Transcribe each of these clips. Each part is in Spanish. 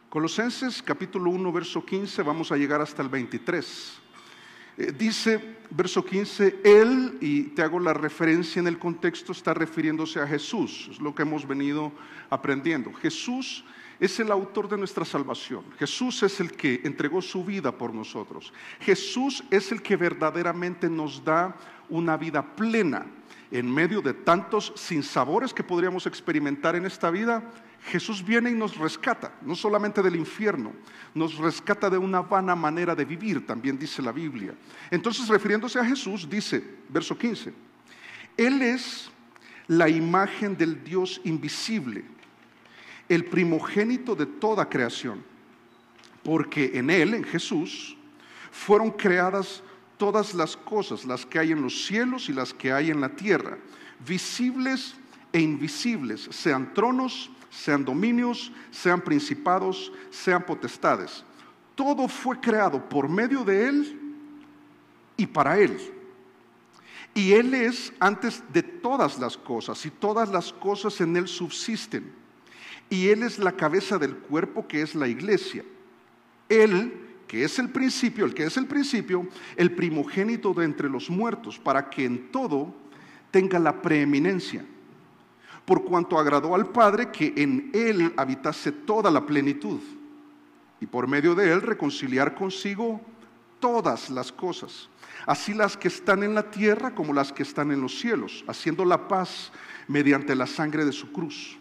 Colosenses capítulo 1, verso 15, vamos a llegar hasta el 23. Dice, verso 15, Él, y te hago la referencia en el contexto, está refiriéndose a Jesús, es lo que hemos venido aprendiendo. Jesús es el autor de nuestra salvación. Jesús es el que entregó su vida por nosotros. Jesús es el que verdaderamente nos da una vida plena. En medio de tantos sinsabores que podríamos experimentar en esta vida, Jesús viene y nos rescata, no solamente del infierno, nos rescata de una vana manera de vivir, también dice la Biblia. Entonces, refiriéndose a Jesús, dice, verso 15, Él es la imagen del Dios invisible, el primogénito de toda creación, porque en Él, en Jesús, fueron creadas todas las cosas, las que hay en los cielos y las que hay en la tierra, visibles e invisibles, sean tronos, sean dominios, sean principados, sean potestades. Todo fue creado por medio de Él y para Él. Y Él es antes de todas las cosas, y todas las cosas en Él subsisten. Y Él es la cabeza del cuerpo, que es la iglesia. Él, que es el principio, el primogénito de entre los muertos, para que en todo tenga la preeminencia. Por cuanto agradó al Padre que en Él habitase toda la plenitud, y por medio de Él reconciliar consigo todas las cosas, así las que están en la tierra como las que están en los cielos, haciendo la paz mediante la sangre de su cruz.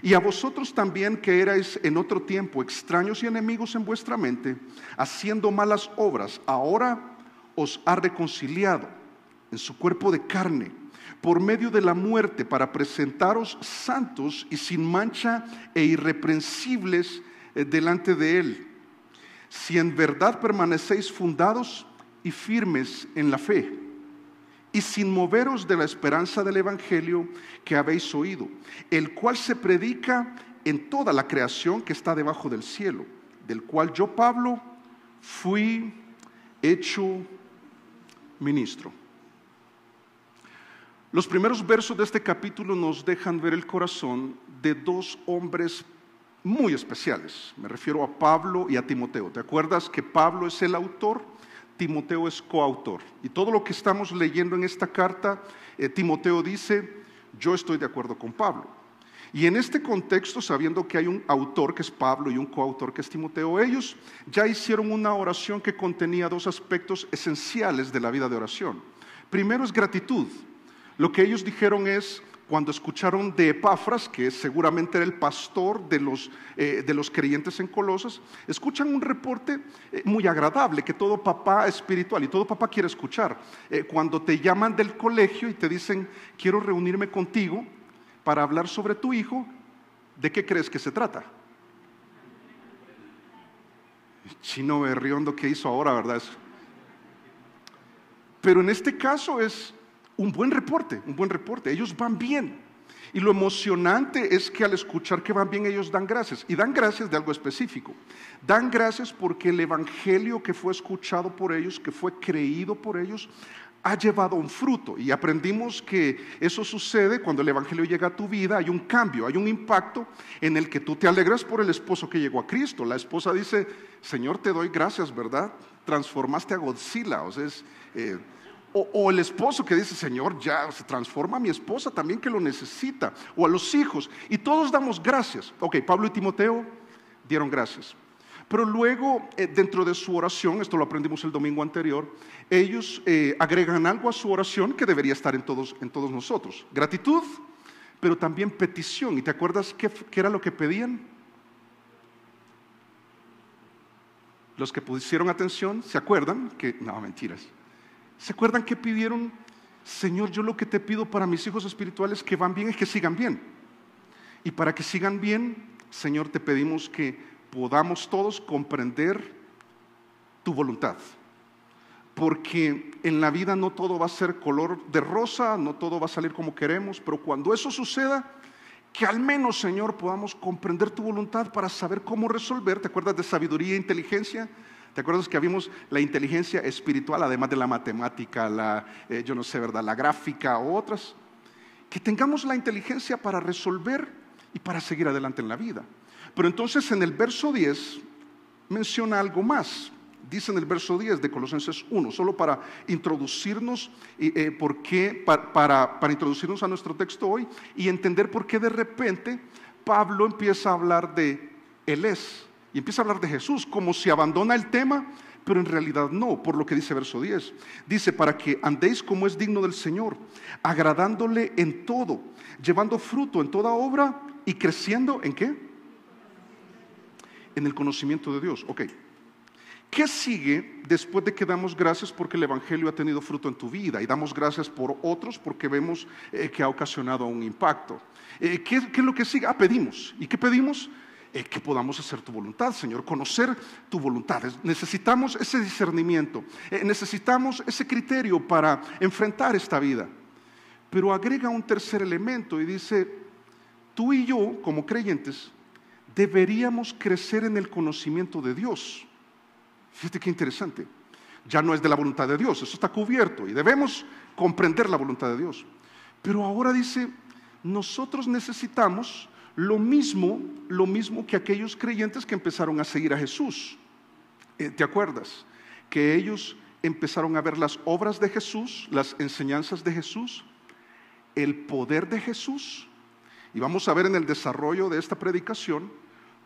Y a vosotros también, que erais en otro tiempo extraños y enemigos en vuestra mente, haciendo malas obras, ahora os ha reconciliado en su cuerpo de carne, por medio de la muerte, para presentaros santos y sin mancha e irreprensibles delante de Él, si en verdad permanecéis fundados y firmes en la fe, y sin moveros de la esperanza del Evangelio que habéis oído, el cual se predica en toda la creación que está debajo del cielo, del cual yo, Pablo, fui hecho ministro. Los primeros versos de este capítulo nos dejan ver el corazón de dos hombres muy especiales. Me refiero a Pablo y a Timoteo. ¿Te acuerdas que Pablo es el autor? Timoteo es coautor. Y todo lo que estamos leyendo en esta carta, Timoteo dice, yo estoy de acuerdo con Pablo. Y en este contexto, sabiendo que hay un autor que es Pablo y un coautor que es Timoteo, ellos ya hicieron una oración que contenía dos aspectos esenciales de la vida de oración. Primero es gratitud. Lo que ellos dijeron es, cuando escucharon de Epafras, que seguramente era el pastor de los creyentes en Colosas, escuchan un reporte muy agradable que todo papá espiritual y todo papá quiere escuchar. Cuando te llaman del colegio y te dicen, quiero reunirme contigo para hablar sobre tu hijo, ¿de qué crees que se trata? Chino berriondo que hizo ahora, ¿verdad? Pero en este caso es un buen reporte, ellos van bien. Y lo emocionante es que al escuchar que van bien, ellos dan gracias. Y dan gracias de algo específico. Dan gracias porque el evangelio que fue escuchado por ellos, que fue creído por ellos, ha llevado un fruto. Y aprendimos que eso sucede cuando el evangelio llega a tu vida. Hay un cambio, hay un impacto en el que tú te alegras por el esposo que llegó a Cristo. La esposa dice, Señor, te doy gracias, ¿verdad? Transformaste a Godzilla. O sea, o el esposo que dice, Señor, ya se transforma a mi esposa también que lo necesita, o a los hijos, y todos damos gracias. Ok, Pablo y Timoteo dieron gracias, pero luego dentro de su oración, esto lo aprendimos el domingo anterior, ellos agregan algo a su oración que debería estar en todos nosotros: gratitud, pero también petición. ¿Y te acuerdas qué era lo que pedían? Los que pusieron atención, ¿se acuerdan? No, mentiras. ¿Se acuerdan que pidieron? Señor, yo lo que te pido para mis hijos espirituales que van bien es que sigan bien. Y para que sigan bien, Señor, te pedimos que podamos todos comprender tu voluntad. Porque en la vida no todo va a ser color de rosa, no todo va a salir como queremos, pero cuando eso suceda, que al menos, Señor, podamos comprender tu voluntad para saber cómo resolver. ¿Te acuerdas de sabiduría e inteligencia? ¿Te acuerdas que vimos la inteligencia espiritual, además de la matemática, yo no sé, ¿verdad?, la gráfica o otras? Que tengamos la inteligencia para resolver y para seguir adelante en la vida. Pero entonces en el verso 10 menciona algo más. Dice en el verso 10 de Colosenses 1, solo para introducirnos, para introducirnos a nuestro texto hoy y entender por qué de repente Pablo empieza a hablar de Él es, y empieza a hablar de Jesús, como si abandona el tema, pero en realidad no, por lo que dice verso 10. Dice, para que andéis como es digno del Señor, agradándole en todo, llevando fruto en toda obra y creciendo, ¿en qué? En el conocimiento de Dios. Ok. ¿Qué sigue después de que damos gracias porque el Evangelio ha tenido fruto en tu vida? Y damos gracias por otros porque vemos que ha ocasionado un impacto. ¿Qué es lo que sigue? Pedimos. ¿Y qué pedimos? Que podamos hacer tu voluntad, Señor, conocer tu voluntad. Necesitamos ese discernimiento, necesitamos ese criterio para enfrentar esta vida. Pero agrega un tercer elemento y dice, tú y yo, como creyentes, deberíamos crecer en el conocimiento de Dios. Fíjate qué interesante. Ya no es de la voluntad de Dios, eso está cubierto y debemos comprender la voluntad de Dios. Pero ahora dice, nosotros necesitamos lo mismo que aquellos creyentes que empezaron a seguir a Jesús. ¿Te acuerdas? Que ellos empezaron a ver las obras de Jesús, las enseñanzas de Jesús, el poder de Jesús. Y vamos a ver en el desarrollo de esta predicación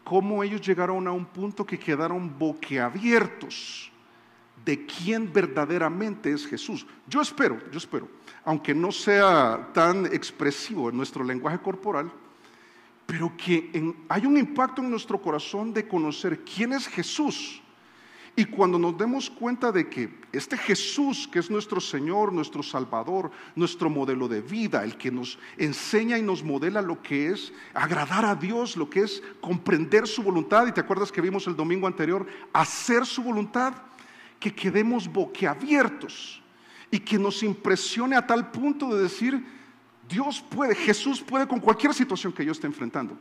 cómo ellos llegaron a un punto que quedaron boquiabiertos de quién verdaderamente es Jesús. Yo espero, aunque no sea tan expresivo en nuestro lenguaje corporal, pero que hay un impacto en nuestro corazón de conocer quién es Jesús. Y cuando nos demos cuenta de que este Jesús, que es nuestro Señor, nuestro Salvador, nuestro modelo de vida, el que nos enseña y nos modela lo que es agradar a Dios, lo que es comprender su voluntad, y te acuerdas que vimos el domingo anterior, hacer su voluntad, que quedemos boquiabiertos y que nos impresione a tal punto de decir, Dios puede, Jesús puede con cualquier situación que yo esté enfrentando.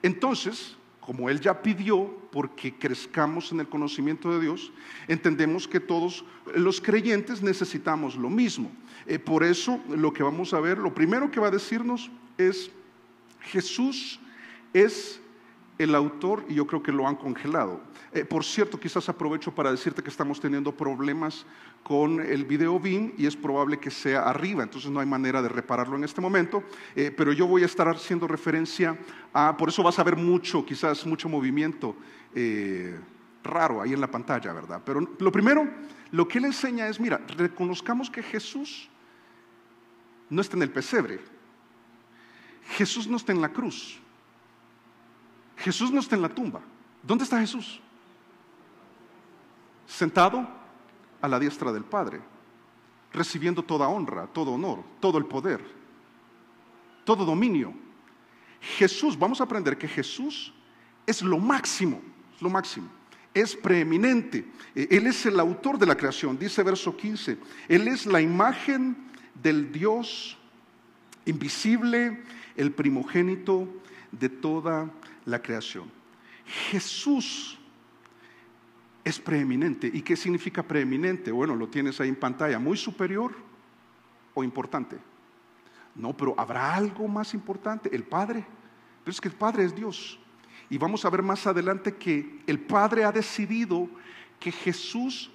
Entonces, como Él ya pidió, porque crezcamos en el conocimiento de Dios, entendemos que todos los creyentes necesitamos lo mismo. Por eso, lo que vamos a ver, lo primero que va a decirnos es, Jesús es el autor, y yo creo que lo han congelado. Por cierto, quizás aprovecho para decirte que estamos teniendo problemas con el video BIM y es probable que sea arriba, entonces no hay manera de repararlo en este momento, pero yo voy a estar haciendo referencia por eso vas a ver quizás mucho movimiento raro ahí en la pantalla, ¿verdad? Pero lo primero, lo que él enseña es, mira, reconozcamos que Jesús no está en el pesebre, Jesús no está en la cruz, Jesús no está en la tumba. ¿Dónde está Jesús? Sentado a la diestra del Padre, recibiendo toda honra, todo honor, todo el poder, todo dominio. Jesús, vamos a aprender que Jesús es lo máximo, es preeminente. Él es el autor de la creación, dice verso 15. Él es la imagen del Dios invisible, el primogénito de toda la creación. Jesús es preeminente. ¿Y qué significa preeminente? Bueno, lo tienes ahí en pantalla. ¿Muy superior o importante? No, pero ¿habrá algo más importante? El Padre. Pero es que el Padre es Dios. Y vamos a ver más adelante que el Padre ha decidido que Jesús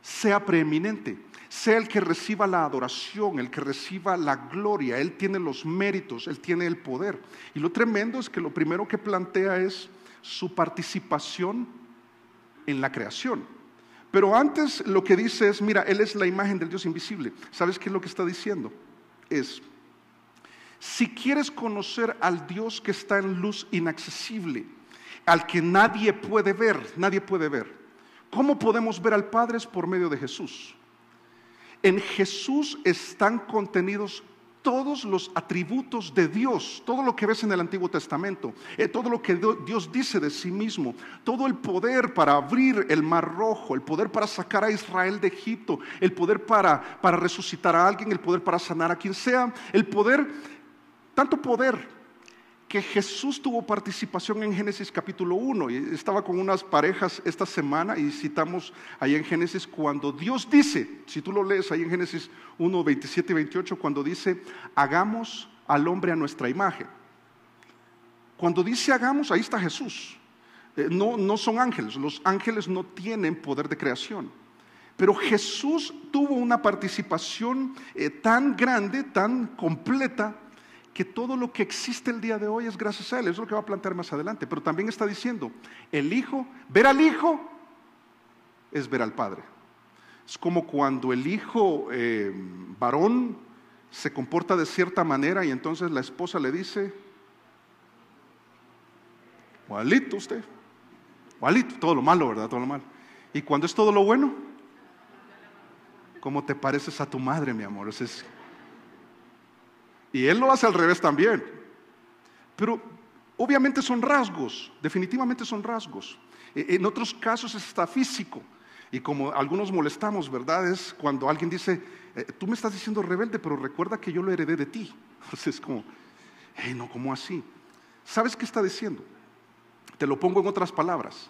sea preeminente, sea el que reciba la adoración, el que reciba la gloria. Él tiene los méritos, Él tiene el poder. Y lo tremendo es que lo primero que plantea es su participación en la creación. Pero antes lo que dice es, mira, Él es la imagen del Dios invisible. ¿Sabes qué es lo que está diciendo? Es, si quieres conocer al Dios que está en luz inaccesible, al que nadie puede ver, ¿cómo podemos ver al Padre? Es por medio de Jesús. En Jesús están contenidos todos los atributos de Dios, todo lo que ves en el Antiguo Testamento, todo lo que Dios dice de sí mismo, todo el poder para abrir el Mar Rojo, el poder para sacar a Israel de Egipto, el poder para resucitar a alguien, el poder para sanar a quien sea, el poder, tanto poder que Jesús tuvo participación en Génesis capítulo 1. Y estaba con unas parejas esta semana y citamos ahí en Génesis cuando Dios dice, si tú lo lees ahí en Génesis 1, 27 y 28, cuando dice, hagamos al hombre a nuestra imagen. Cuando dice hagamos, ahí está Jesús. No son ángeles, los ángeles no tienen poder de creación. Pero Jesús tuvo una participación tan grande, tan completa, que todo lo que existe el día de hoy es gracias a Él. Eso es lo que va a plantear más adelante. Pero también está diciendo, el Hijo, ver al Hijo es ver al Padre. Es como cuando el hijo varón se comporta de cierta manera y entonces la esposa le dice, igualito usted, igualito, todo lo malo, ¿verdad? Todo lo malo. Y cuando es todo lo bueno, ¿cómo te pareces a tu madre, mi amor? Y él lo hace al revés también. Pero obviamente son rasgos, definitivamente son rasgos. En otros casos es hasta físico. Y como algunos molestamos, ¿verdad? Es cuando alguien dice, tú me estás diciendo rebelde, pero recuerda que yo lo heredé de ti. Entonces es como, no, ¿cómo así? ¿Sabes qué está diciendo? Te lo pongo en otras palabras.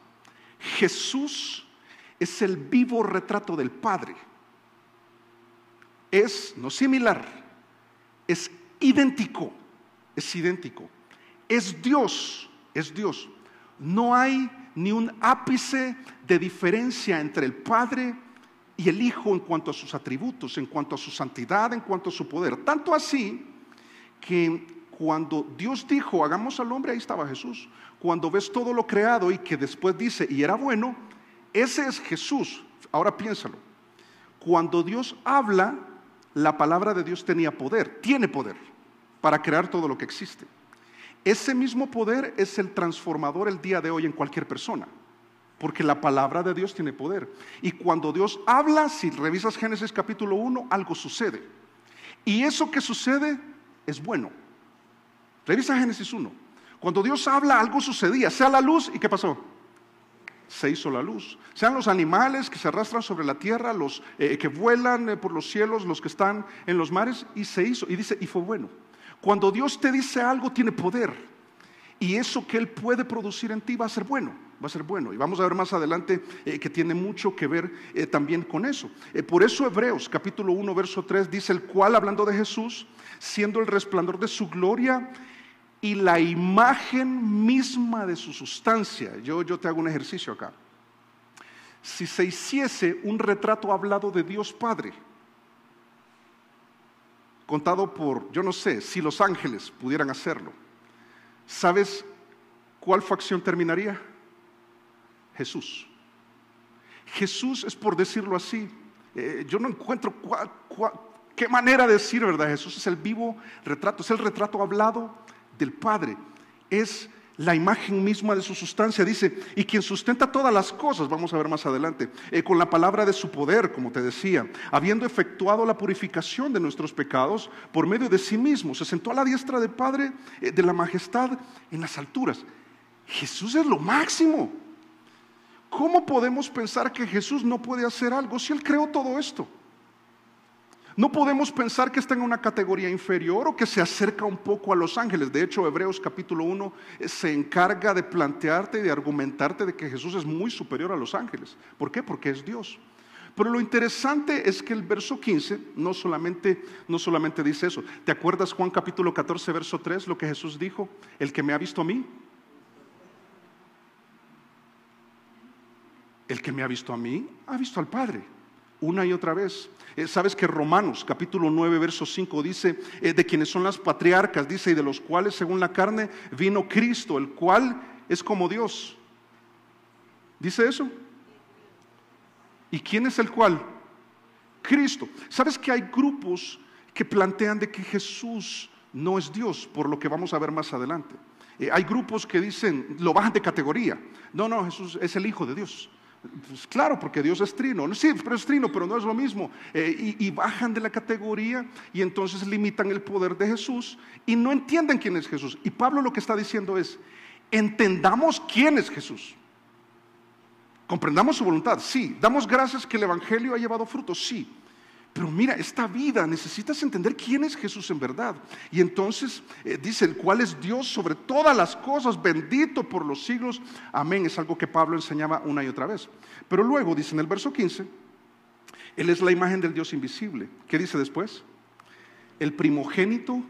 Jesús es el vivo retrato del Padre. Es, no similar, es idéntico, es idéntico. Es Dios, es Dios. No hay ni un ápice de diferencia entre el Padre y el Hijo en cuanto a sus atributos, en cuanto a su santidad, en cuanto a su poder. Tanto así que cuando Dios dijo, hagamos al hombre, ahí estaba Jesús. Cuando ves todo lo creado y que después dice, y era bueno, ese es Jesús. Ahora piénsalo. Cuando Dios habla, la palabra de Dios tenía poder, tiene poder para crear todo lo que existe. Ese mismo poder es el transformador el día de hoy en cualquier persona, porque la palabra de Dios tiene poder. Y cuando Dios habla, si revisas Génesis capítulo 1, algo sucede. Y eso que sucede es bueno. Revisa Génesis 1. Cuando Dios habla, algo sucedía. Sea la luz, ¿y qué pasó? Se hizo la luz. Sean los animales que se arrastran sobre la tierra, los que vuelan por los cielos, los que están en los mares, y se hizo. Y dice, y fue bueno. Cuando Dios te dice algo, tiene poder. Y eso que Él puede producir en ti va a ser bueno, va a ser bueno. Y vamos a ver más adelante que tiene mucho que ver también con eso. Por eso Hebreos capítulo 1 verso 3 dice, el cual, hablando de Jesús, siendo el resplandor de su gloria y la imagen misma de su sustancia. Yo te hago un ejercicio acá. Si se hiciese un retrato hablado de Dios Padre, contado por, yo no sé, si los ángeles pudieran hacerlo, ¿sabes cuál facción terminaría? Jesús. Jesús es, por decirlo así, yo no encuentro qué manera de decir, ¿verdad? Jesús es el vivo retrato, es el retrato hablado del Padre, es la imagen misma de su sustancia. Dice, y quien sustenta todas las cosas, vamos a ver más adelante, con la palabra de su poder, como te decía, habiendo efectuado la purificación de nuestros pecados por medio de sí mismo, se sentó a la diestra del Padre de la majestad en las alturas. Jesús es lo máximo. ¿Cómo podemos pensar que Jesús no puede hacer algo si Él creó todo esto? No podemos pensar que está en una categoría inferior o que se acerca un poco a los ángeles. De hecho, Hebreos capítulo 1 se encarga de plantearte y de argumentarte de que Jesús es muy superior a los ángeles. ¿Por qué? Porque es Dios. Pero lo interesante es que el verso 15 no solamente dice eso. ¿Te acuerdas Juan capítulo 14 verso 3 lo que Jesús dijo? El que me ha visto a mí, el que me ha visto a mí, ha visto al Padre. Una y otra vez. Sabes que Romanos capítulo 9 verso 5 dice de quienes son las patriarcas, dice, y de los cuales según la carne vino Cristo, el cual es como Dios. ¿Dice eso? ¿Y quién es el cual? Cristo. ¿Sabes que hay grupos que plantean de que Jesús no es Dios? Por lo que vamos a ver más adelante. Hay grupos que dicen, lo bajan de categoría. No, Jesús es el Hijo de Dios. Pues claro, porque Dios es trino. Sí, pero es trino, pero no es lo mismo. Y bajan de la categoría y entonces limitan el poder de Jesús y no entienden quién es Jesús. Y Pablo lo que está diciendo es, entendamos quién es Jesús. Comprendamos su voluntad, sí. Damos gracias que el Evangelio ha llevado frutos, sí. Pero mira, esta vida necesitas entender quién es Jesús en verdad. Y entonces dice, el cual es Dios sobre todas las cosas, bendito por los siglos. Amén. Es algo que Pablo enseñaba una y otra vez. Pero luego dice en el verso 15, Él es la imagen del Dios invisible. ¿Qué dice después? El primogénito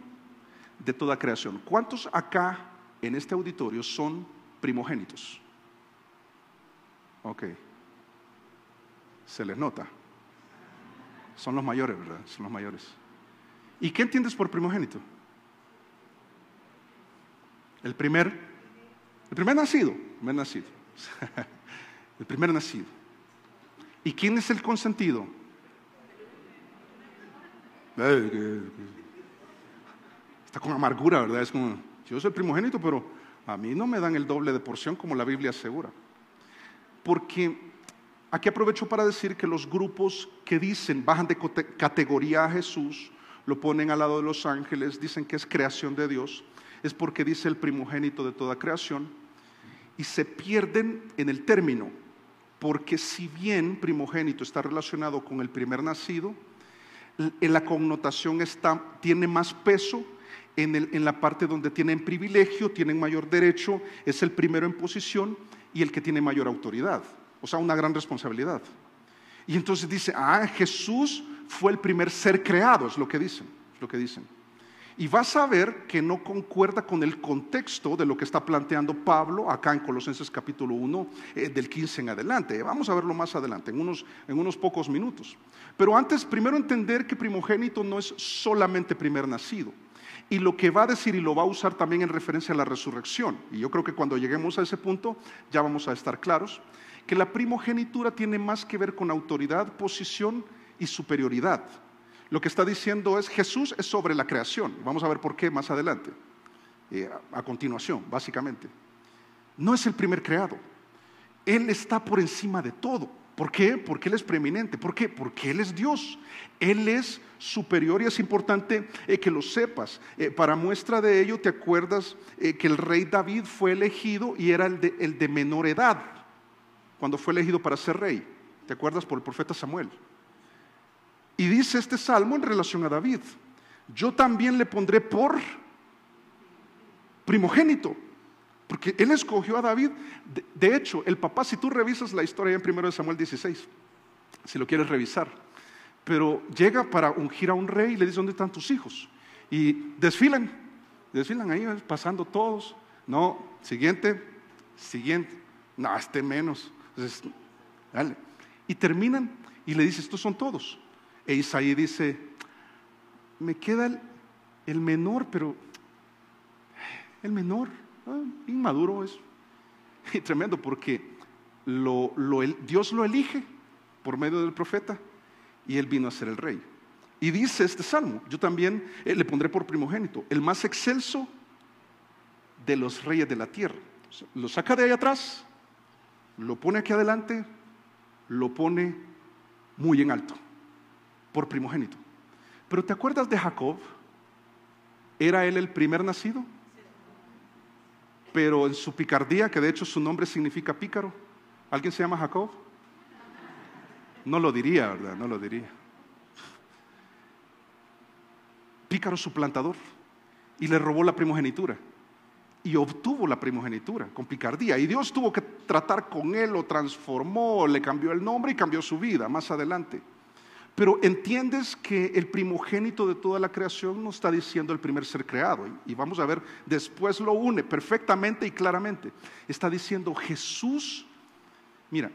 de toda creación. ¿Cuántos acá en este auditorio son primogénitos? Ok. Se les nota. Son los mayores, ¿verdad? Son los mayores. ¿Y qué entiendes por primogénito? El primer nacido. El primer nacido. ¿Y quién es el consentido? Está con amargura, ¿verdad? Es como, yo soy el primogénito, pero a mí no me dan el doble de porción como la Biblia asegura. Porque aquí aprovecho para decir que los grupos que dicen, bajan de categoría a Jesús, lo ponen al lado de los ángeles, dicen que es creación de Dios, es porque dice el primogénito de toda creación, y se pierden en el término, porque si bien primogénito está relacionado con el primer nacido, en la connotación tiene más peso en la parte donde tienen privilegio, tienen mayor derecho, es el primero en posición y el que tiene mayor autoridad. O sea, una gran responsabilidad. Y entonces dice, Jesús fue el primer ser creado, es lo que dicen. Y vas a ver que no concuerda con el contexto de lo que está planteando Pablo acá en Colosenses capítulo 1, del 15 en adelante. Vamos a verlo más adelante, en unos pocos minutos. Pero antes, primero entender que primogénito no es solamente primer nacido. Y lo que va a decir y lo va a usar también en referencia a la resurrección. Y yo creo que cuando lleguemos a ese punto ya vamos a estar claros. Que la primogenitura tiene más que ver con autoridad, posición y superioridad. Lo que está diciendo es, Jesús es sobre la creación. Vamos a ver por qué más adelante, a continuación, básicamente. No es el primer creado. Él está por encima de todo. ¿Por qué? Porque Él es preeminente. ¿Por qué? Porque Él es Dios. Él es superior y es importante que lo sepas. Para muestra de ello, ¿te acuerdas que el rey David fue elegido y era el de menor edad? Cuando fue elegido para ser rey, ¿te acuerdas? Por el profeta Samuel. Y dice este salmo en relación a David, yo también le pondré por primogénito, porque él escogió a David. De hecho, el papá, si tú revisas la historia en 1 Samuel 16, si lo quieres revisar, pero llega para ungir a un rey y le dice, ¿dónde están tus hijos? Y desfilan ahí pasando todos. No, siguiente, no, menos. Entonces, dale. Y terminan y le dice, estos son todos. E Isaí dice, me queda el menor, pero el menor, inmaduro es. Y tremendo, porque Dios lo elige por medio del profeta y él vino a ser el rey. Y dice este salmo, yo también le pondré por primogénito, el más excelso de los reyes de la tierra. O sea, lo saca de ahí atrás, lo pone aquí adelante, lo pone muy en alto, por primogénito. Pero ¿te acuerdas de Jacob? ¿Era él el primer nacido? Pero en su picardía, que de hecho su nombre significa pícaro, ¿alguien se llama Jacob? No lo diría, ¿verdad? No lo diría. Pícaro suplantador, y le robó la primogenitura. Y obtuvo la primogenitura con picardía. Y Dios tuvo que tratar con él, lo transformó, le cambió el nombre y cambió su vida más adelante. Pero entiendes que el primogénito de toda la creación no está diciendo el primer ser creado. Y vamos a ver, después lo une perfectamente y claramente. Está diciendo Jesús, mira,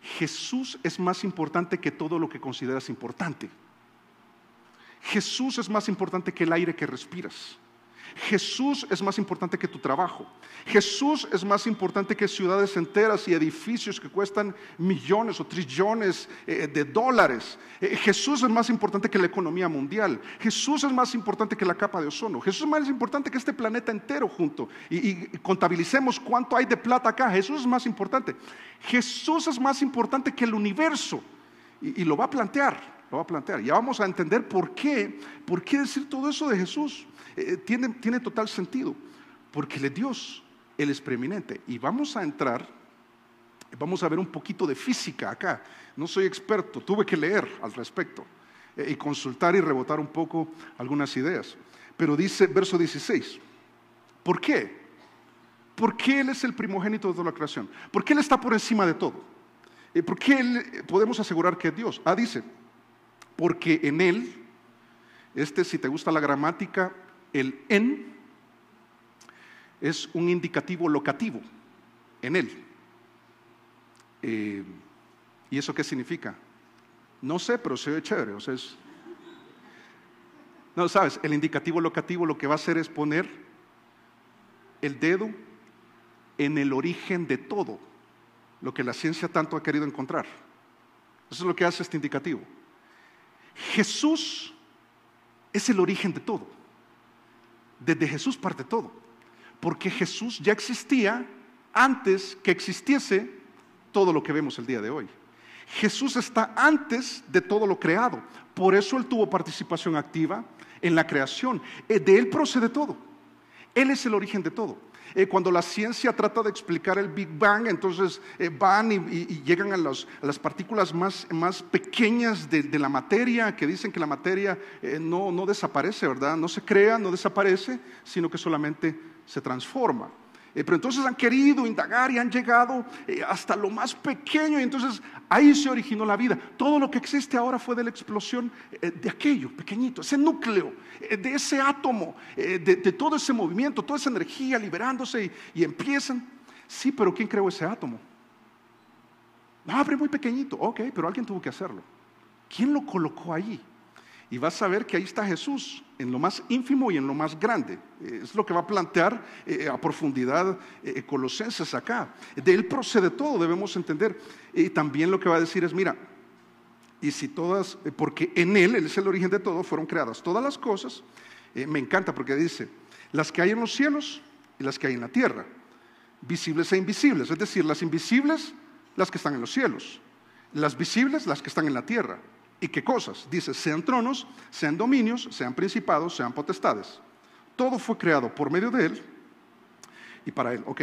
Jesús es más importante que todo lo que consideras importante. Jesús es más importante que el aire que respiras. Jesús es más importante que tu trabajo. Jesús es más importante que ciudades enteras y edificios que cuestan millones o trillones de dólares. Jesús es más importante que la economía mundial. Jesús es más importante que la capa de ozono. Jesús es más importante que este planeta entero junto. Y contabilicemos cuánto hay de plata acá. Jesús es más importante. Jesús es más importante que el universo. Y lo va a plantear. Ya vamos a entender por qué decir todo eso de Jesús. Tiene total sentido, porque Él es Dios, Él es preeminente. Y vamos a ver un poquito de física acá. No soy experto, tuve que leer al respecto. y consultar y rebotar un poco algunas ideas. Pero dice, verso 16, ¿por qué? ¿Por qué Él es el primogénito de toda la creación? ¿Por qué Él está por encima de todo? ¿Por qué podemos asegurar que es Dios? Dice, porque en Él, si te gusta la gramática, el en es un indicativo locativo, en Él. ¿Y eso qué significa? No sé, pero se oye chévere. O sea, no, sabes, el indicativo locativo lo que va a hacer es poner el dedo en el origen de todo, lo que la ciencia tanto ha querido encontrar. Eso es lo que hace este indicativo. Jesús es el origen de todo. Desde Jesús parte todo, porque Jesús ya existía antes que existiese todo lo que vemos el día de hoy. Jesús está antes de todo lo creado, por eso Él tuvo participación activa en la creación. De Él procede todo, Él es el origen de todo. Cuando la ciencia trata de explicar el Big Bang, entonces van y llegan a las partículas más pequeñas de la materia, que dicen que la materia no desaparece, ¿verdad? No se crea, no desaparece, sino que solamente se transforma. Pero entonces han querido indagar y han llegado hasta lo más pequeño, y entonces ahí se originó la vida. Todo lo que existe ahora fue de la explosión de aquello pequeñito, ese núcleo, de ese átomo, de todo ese movimiento, toda esa energía liberándose y empiezan. Sí, pero ¿quién creó ese átomo? No, pero muy pequeñito. Ok, pero alguien tuvo que hacerlo. ¿Quién lo colocó allí? Y vas a ver que ahí está Jesús, en lo más ínfimo y en lo más grande. Es lo que va a plantear a profundidad Colosenses acá. De Él procede todo, debemos entender. Y también lo que va a decir es, mira, y si todas, porque en Él es el origen de todo, fueron creadas todas las cosas. Me encanta porque dice, las que hay en los cielos y las que hay en la tierra, visibles e invisibles. Es decir, las invisibles, las que están en los cielos, las visibles, las que están en la tierra. ¿Y qué cosas? Dice, sean tronos, sean dominios, sean principados, sean potestades. Todo fue creado por medio de Él y para Él. Ok.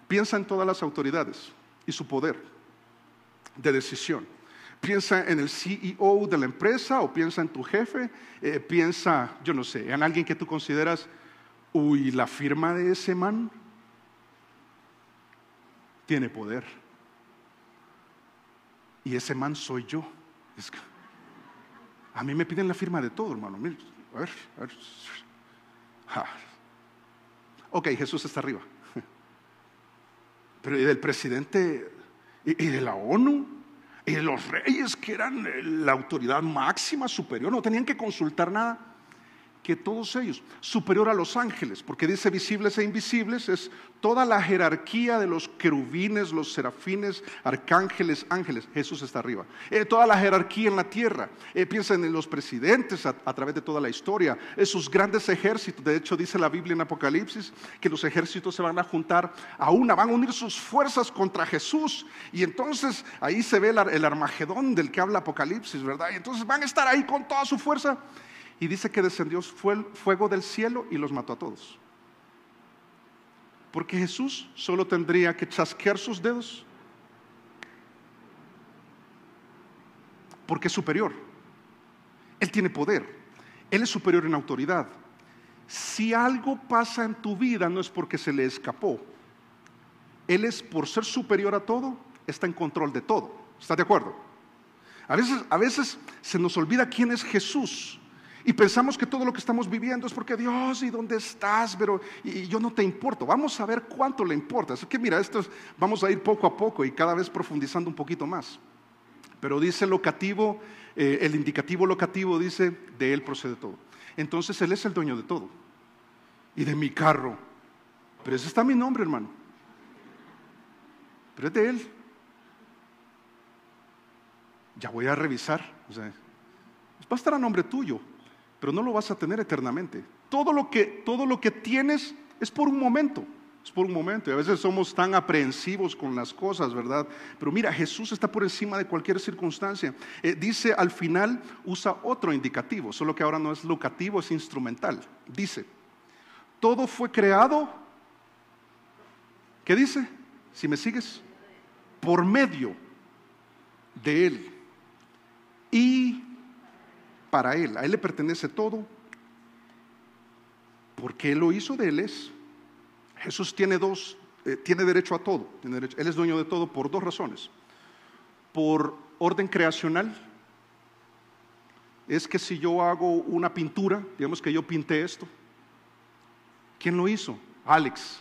Piensa en todas las autoridades y su poder de decisión. Piensa en el CEO de la empresa, o piensa en tu jefe, piensa, yo no sé, en alguien que tú consideras, uy, la firma de ese man tiene poder. Y ese man soy yo. A mí me piden la firma de todo, hermano. A ver. Ok, Jesús está arriba. Pero ¿y del presidente? ¿Y de la ONU? ¿Y de los reyes, que eran la autoridad máxima, superior? No tenían que consultar nada. Que todos ellos, superior a los ángeles, porque dice visibles e invisibles, es toda la jerarquía de los querubines, los serafines, arcángeles, ángeles. Jesús está arriba. Toda la jerarquía en la tierra. Piensen en los presidentes a través de toda la historia, esos grandes ejércitos. De hecho, dice la Biblia en Apocalipsis que los ejércitos se van a juntar a una, van a unir sus fuerzas contra Jesús. Y entonces ahí se ve el Armagedón del que habla Apocalipsis, ¿verdad? Y entonces van a estar ahí con toda su fuerza. Y dice que descendió fuego del cielo y los mató a todos. Porque Jesús solo tendría que chasquear sus dedos. Porque es superior. Él tiene poder. Él es superior en autoridad. Si algo pasa en tu vida, no es porque se le escapó. Él es, por ser superior a todo, está en control de todo. ¿Estás de acuerdo? A veces se nos olvida quién es Jesús. Y pensamos que todo lo que estamos viviendo es porque Dios, ¿y dónde estás? Pero y yo no te importo. Vamos a ver cuánto le importa. Así que mira, vamos a ir poco a poco y cada vez profundizando un poquito más. Pero dice locativo, el indicativo locativo dice, de Él procede todo. Entonces Él es el dueño de todo. Y de mi carro. Pero ese está mi nombre, hermano. Pero es de Él. Ya voy a revisar. O sea, va a estar a nombre tuyo, pero no lo vas a tener eternamente. Todo lo que tienes es por un momento. Es por un momento. Y a veces somos tan aprehensivos con las cosas, ¿verdad? Pero mira, Jesús está por encima de cualquier circunstancia. Dice al final, usa otro indicativo, solo que ahora no es locativo, es instrumental. Dice, todo fue creado, ¿qué dice? Si me sigues, por medio de Él y para Él. A Él le pertenece todo, porque Él lo hizo, de Él es. Jesús tiene derecho a todo. Él es dueño de todo por dos razones. Por orden creacional. Es que si yo hago una pintura, digamos que yo pinté esto, ¿quién lo hizo? Alex,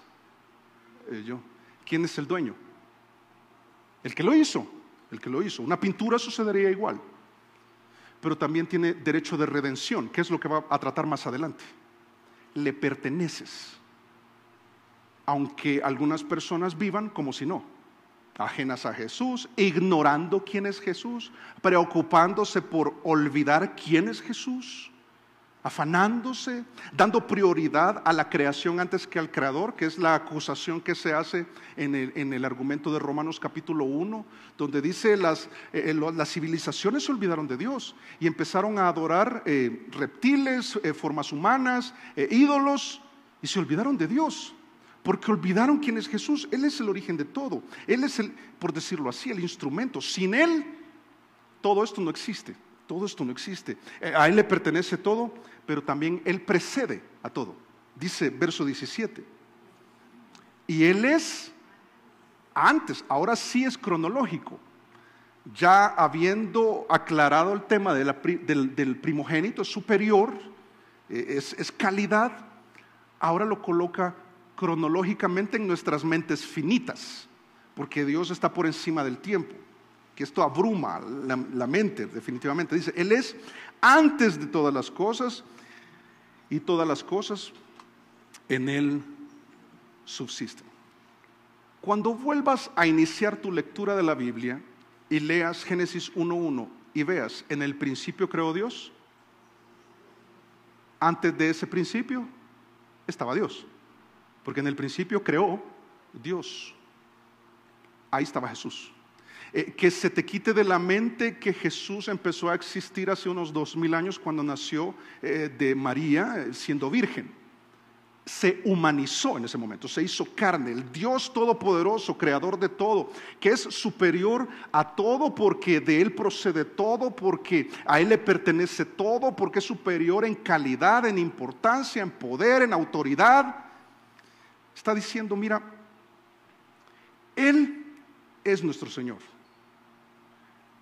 yo. ¿Quién es el dueño? El que lo hizo. Una pintura sucedería igual. Pero también tiene derecho de redención, que es lo que va a tratar más adelante. Le perteneces, aunque algunas personas vivan como si no, ajenas a Jesús, ignorando quién es Jesús, preocupándose por olvidar quién es Jesús, afanándose, dando prioridad a la creación antes que al creador, que es la acusación que se hace en el argumento de Romanos capítulo 1, donde dice las civilizaciones se olvidaron de Dios y empezaron a adorar reptiles, formas humanas, ídolos, y se olvidaron de Dios. Porque olvidaron quién es Jesús. Él es el origen de todo. Él es por decirlo así, el instrumento. Sin Él, todo esto no existe. Todo esto no existe. A Él le pertenece todo, pero también Él precede a todo. Dice verso 17. Y Él es antes, ahora sí es cronológico. Ya habiendo aclarado el tema del primogénito superior, es calidad, ahora lo coloca cronológicamente en nuestras mentes finitas, porque Dios está por encima del tiempo, que esto abruma la mente definitivamente. Dice, Él es antes de todas las cosas, y todas las cosas en Él subsisten. Cuando vuelvas a iniciar tu lectura de la Biblia y leas Génesis 1:1 y veas, en el principio creó Dios, antes de ese principio estaba Dios. Porque en el principio creó Dios. Ahí estaba Jesús. Que se te quite de la mente que Jesús empezó a existir hace unos 2000 años cuando nació de María siendo virgen. Se humanizó en ese momento, se hizo carne. El Dios todopoderoso, creador de todo, que es superior a todo porque de Él procede todo, porque a Él le pertenece todo, porque es superior en calidad, en importancia, en poder, en autoridad. Está diciendo, mira, Él es nuestro Señor,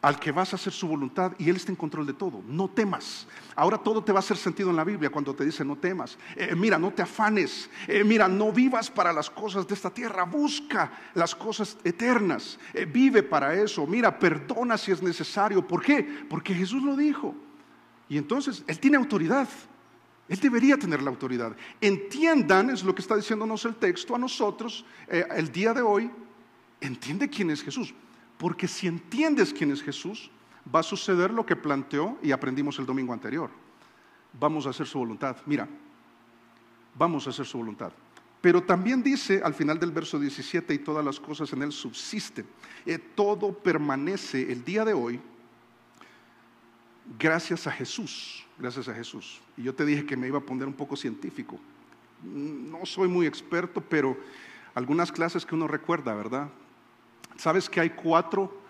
al que vas a hacer su voluntad, y Él está en control de todo. No temas. Ahora todo te va a hacer sentido en la Biblia cuando te dice no temas. Mira, no te afanes. Mira, no vivas para las cosas de esta tierra. Busca las cosas eternas. Vive para eso. Mira, perdona si es necesario. ¿Por qué? Porque Jesús lo dijo. Y entonces Él tiene autoridad. Él debería tener la autoridad. Entiendan, es lo que está diciéndonos el texto a nosotros el día de hoy. Entiende quién es Jesús. Porque si entiendes quién es Jesús, va a suceder lo que planteó y aprendimos el domingo anterior. Vamos a hacer su voluntad. Mira, vamos a hacer su voluntad. Pero también dice al final del verso 17, y todas las cosas en Él subsisten. Todo permanece el día de hoy gracias a Jesús. Gracias a Jesús. Y yo te dije que me iba a poner un poco científico. No soy muy experto, pero algunas clases que uno recuerda, ¿verdad? Sabes que hay 4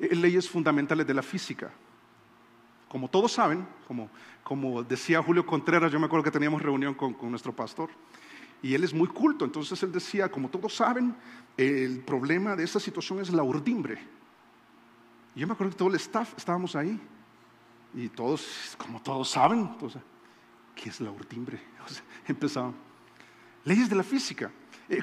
leyes fundamentales de la física. Como todos saben, como decía Julio Contreras, yo me acuerdo que teníamos reunión con nuestro pastor, y él es muy culto, entonces él decía, como todos saben, el problema de esta situación es la urdimbre. Y yo me acuerdo que todo el staff estábamos ahí, y todos, como todos saben, entonces, ¿qué es la urdimbre? O sea, empezaban. Leyes de la física.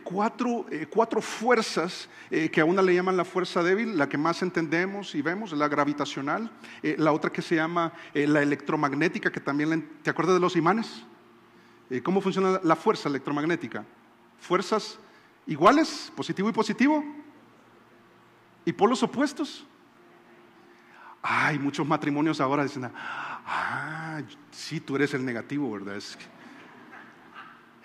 4 fuerzas que a una le llaman la fuerza débil, la que más entendemos y vemos es la gravitacional, la otra que se llama la electromagnética, que también, ¿te acuerdas de los imanes? ¿Cómo funciona la fuerza electromagnética? Fuerzas iguales, positivo y positivo, y polos opuestos. Ay, muchos matrimonios ahora dicen, sí, tú eres el negativo, ¿verdad?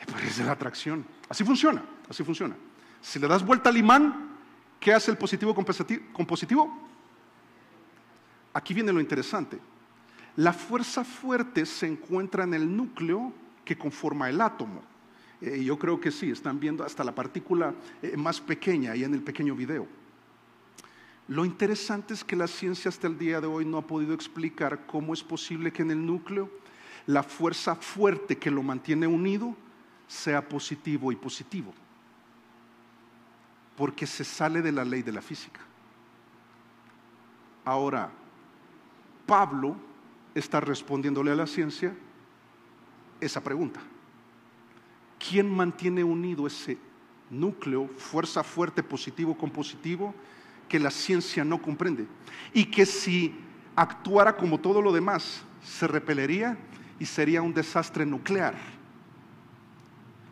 Pero es de la atracción. Así funciona, así funciona. Si le das vuelta al imán, ¿qué hace el positivo con positivo? Aquí viene lo interesante. La fuerza fuerte se encuentra en el núcleo que conforma el átomo. Yo creo que sí, están viendo hasta la partícula más pequeña ahí en el pequeño video. Lo interesante es que la ciencia hasta el día de hoy no ha podido explicar cómo es posible que en el núcleo la fuerza fuerte que lo mantiene unido sea positivo y positivo, porque se sale de la ley de la física. Ahora, Pablo está respondiéndole a la ciencia esa pregunta: ¿quién mantiene unido ese núcleo, fuerza fuerte, positivo con positivo, que la ciencia no comprende? Y que si actuara como todo lo demás, se repelería y sería un desastre nuclear.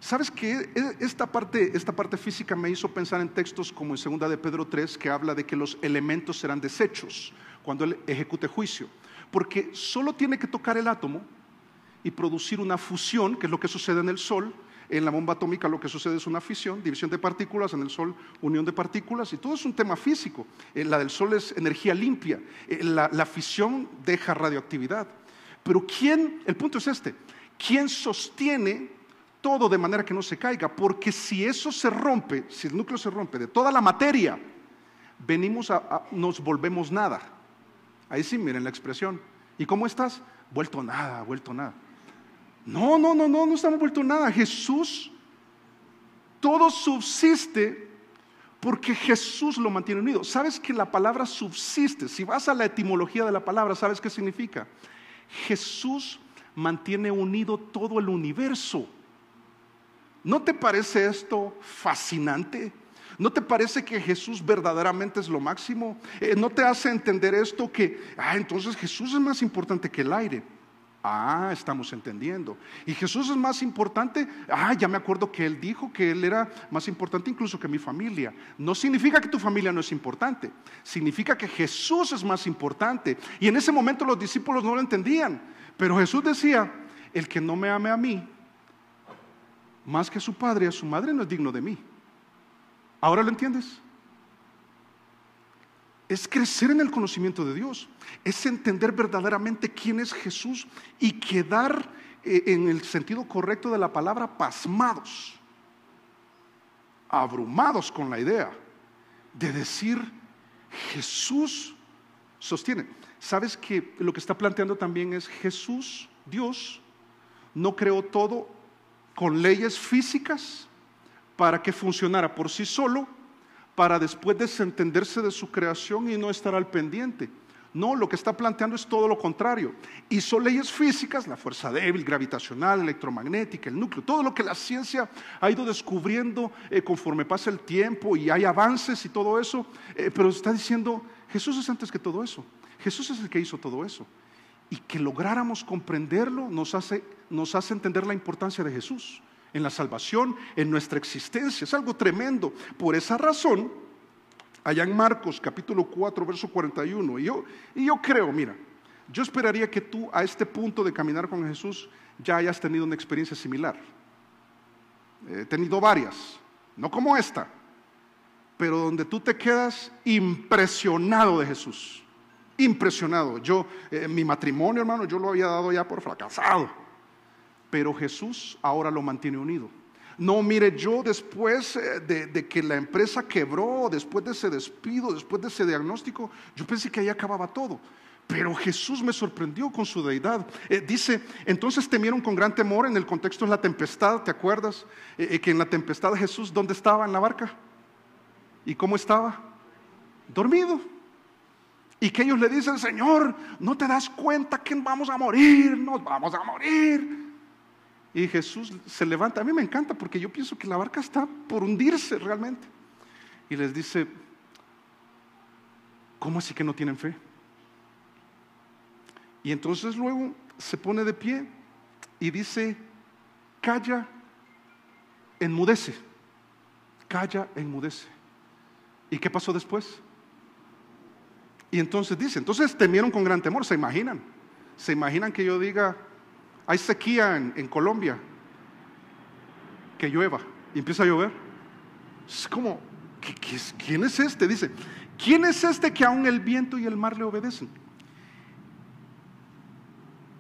¿Sabes qué? Esta parte física me hizo pensar en textos como en 2 de Pedro 3, que habla de que los elementos serán desechos cuando Él ejecute juicio, porque solo tiene que tocar el átomo y producir una fusión, que es lo que sucede en el Sol. En la bomba atómica lo que sucede es una fisión, división de partículas; en el Sol, unión de partículas, y todo es un tema físico. La del Sol es energía limpia, la fisión deja radioactividad. Pero el punto es este: ¿quién sostiene todo de manera que no se caiga? Porque si eso se rompe, si el núcleo se rompe de toda la materia, nos volvemos nada. Ahí sí, miren la expresión. ¿Y cómo estás? Vuelto nada, vuelto nada. No estamos vuelto nada. Jesús, todo subsiste porque Jesús lo mantiene unido. ¿Sabes que la palabra subsiste? Si vas a la etimología de la palabra, ¿sabes qué significa? Jesús mantiene unido todo el universo. ¿No te parece esto fascinante? ¿No te parece que Jesús verdaderamente es lo máximo? ¿No te hace entender esto que, entonces Jesús es más importante que el aire? Estamos entendiendo. ¿Y Jesús es más importante? Ya me acuerdo que Él dijo que Él era más importante incluso que mi familia. No significa que tu familia no es importante, significa que Jesús es más importante. Y en ese momento los discípulos no lo entendían, pero Jesús decía: el que no me ame a mí más que a su padre y a su madre no es digno de mí. ¿Ahora lo entiendes? Es crecer en el conocimiento de Dios, es entender verdaderamente quién es Jesús y quedar, en el sentido correcto de la palabra, pasmados, abrumados con la idea de decir: Jesús sostiene. ¿Sabes que lo que está planteando también es Jesús, Dios, no creó todo con leyes físicas para que funcionara por sí solo, para después desentenderse de su creación y no estar al pendiente? No, lo que está planteando es todo lo contrario. Hizo leyes físicas, la fuerza débil, gravitacional, electromagnética, el núcleo, todo lo que la ciencia ha ido descubriendo conforme pasa el tiempo y hay avances y todo eso, pero está diciendo: Jesús es antes que todo eso. Jesús es el que hizo todo eso. Y que lográramos comprenderlo nos hace entender la importancia de Jesús en la salvación, en nuestra existencia. Es algo tremendo. Por esa razón, allá en Marcos capítulo 4 verso 41, y yo creo, mira, yo esperaría que tú a este punto de caminar con Jesús ya hayas tenido una experiencia similar. He tenido varias, no como esta, pero donde tú te quedas impresionado de Jesús. Impresionado. Mi matrimonio, hermano, yo lo había dado ya por fracasado, pero Jesús ahora lo mantiene unido. No, mire, yo después de que la empresa quebró, después de ese despido, después de ese diagnóstico, yo pensé que ahí acababa todo, pero Jesús me sorprendió con su deidad. Dice: entonces temieron con gran temor. En el contexto es la tempestad, ¿te acuerdas? Que en la tempestad Jesús, ¿dónde estaba en la barca? ¿Y cómo estaba? Dormido. Y que ellos le dicen: Señor, ¿no te das cuenta que vamos a morir? Nos vamos a morir. Y Jesús se levanta. A mí me encanta porque yo pienso que la barca está por hundirse realmente. Y les dice: ¿cómo así que no tienen fe? Y entonces luego se pone de pie y dice: calla, enmudece. Calla, enmudece. ¿Y qué pasó después? Y entonces dice: entonces temieron con gran temor. ¿Se imaginan que yo diga: hay sequía en Colombia, que llueva, y empieza a llover? Es como, ¿quién es este? Dice: ¿quién es este que aún el viento y el mar le obedecen?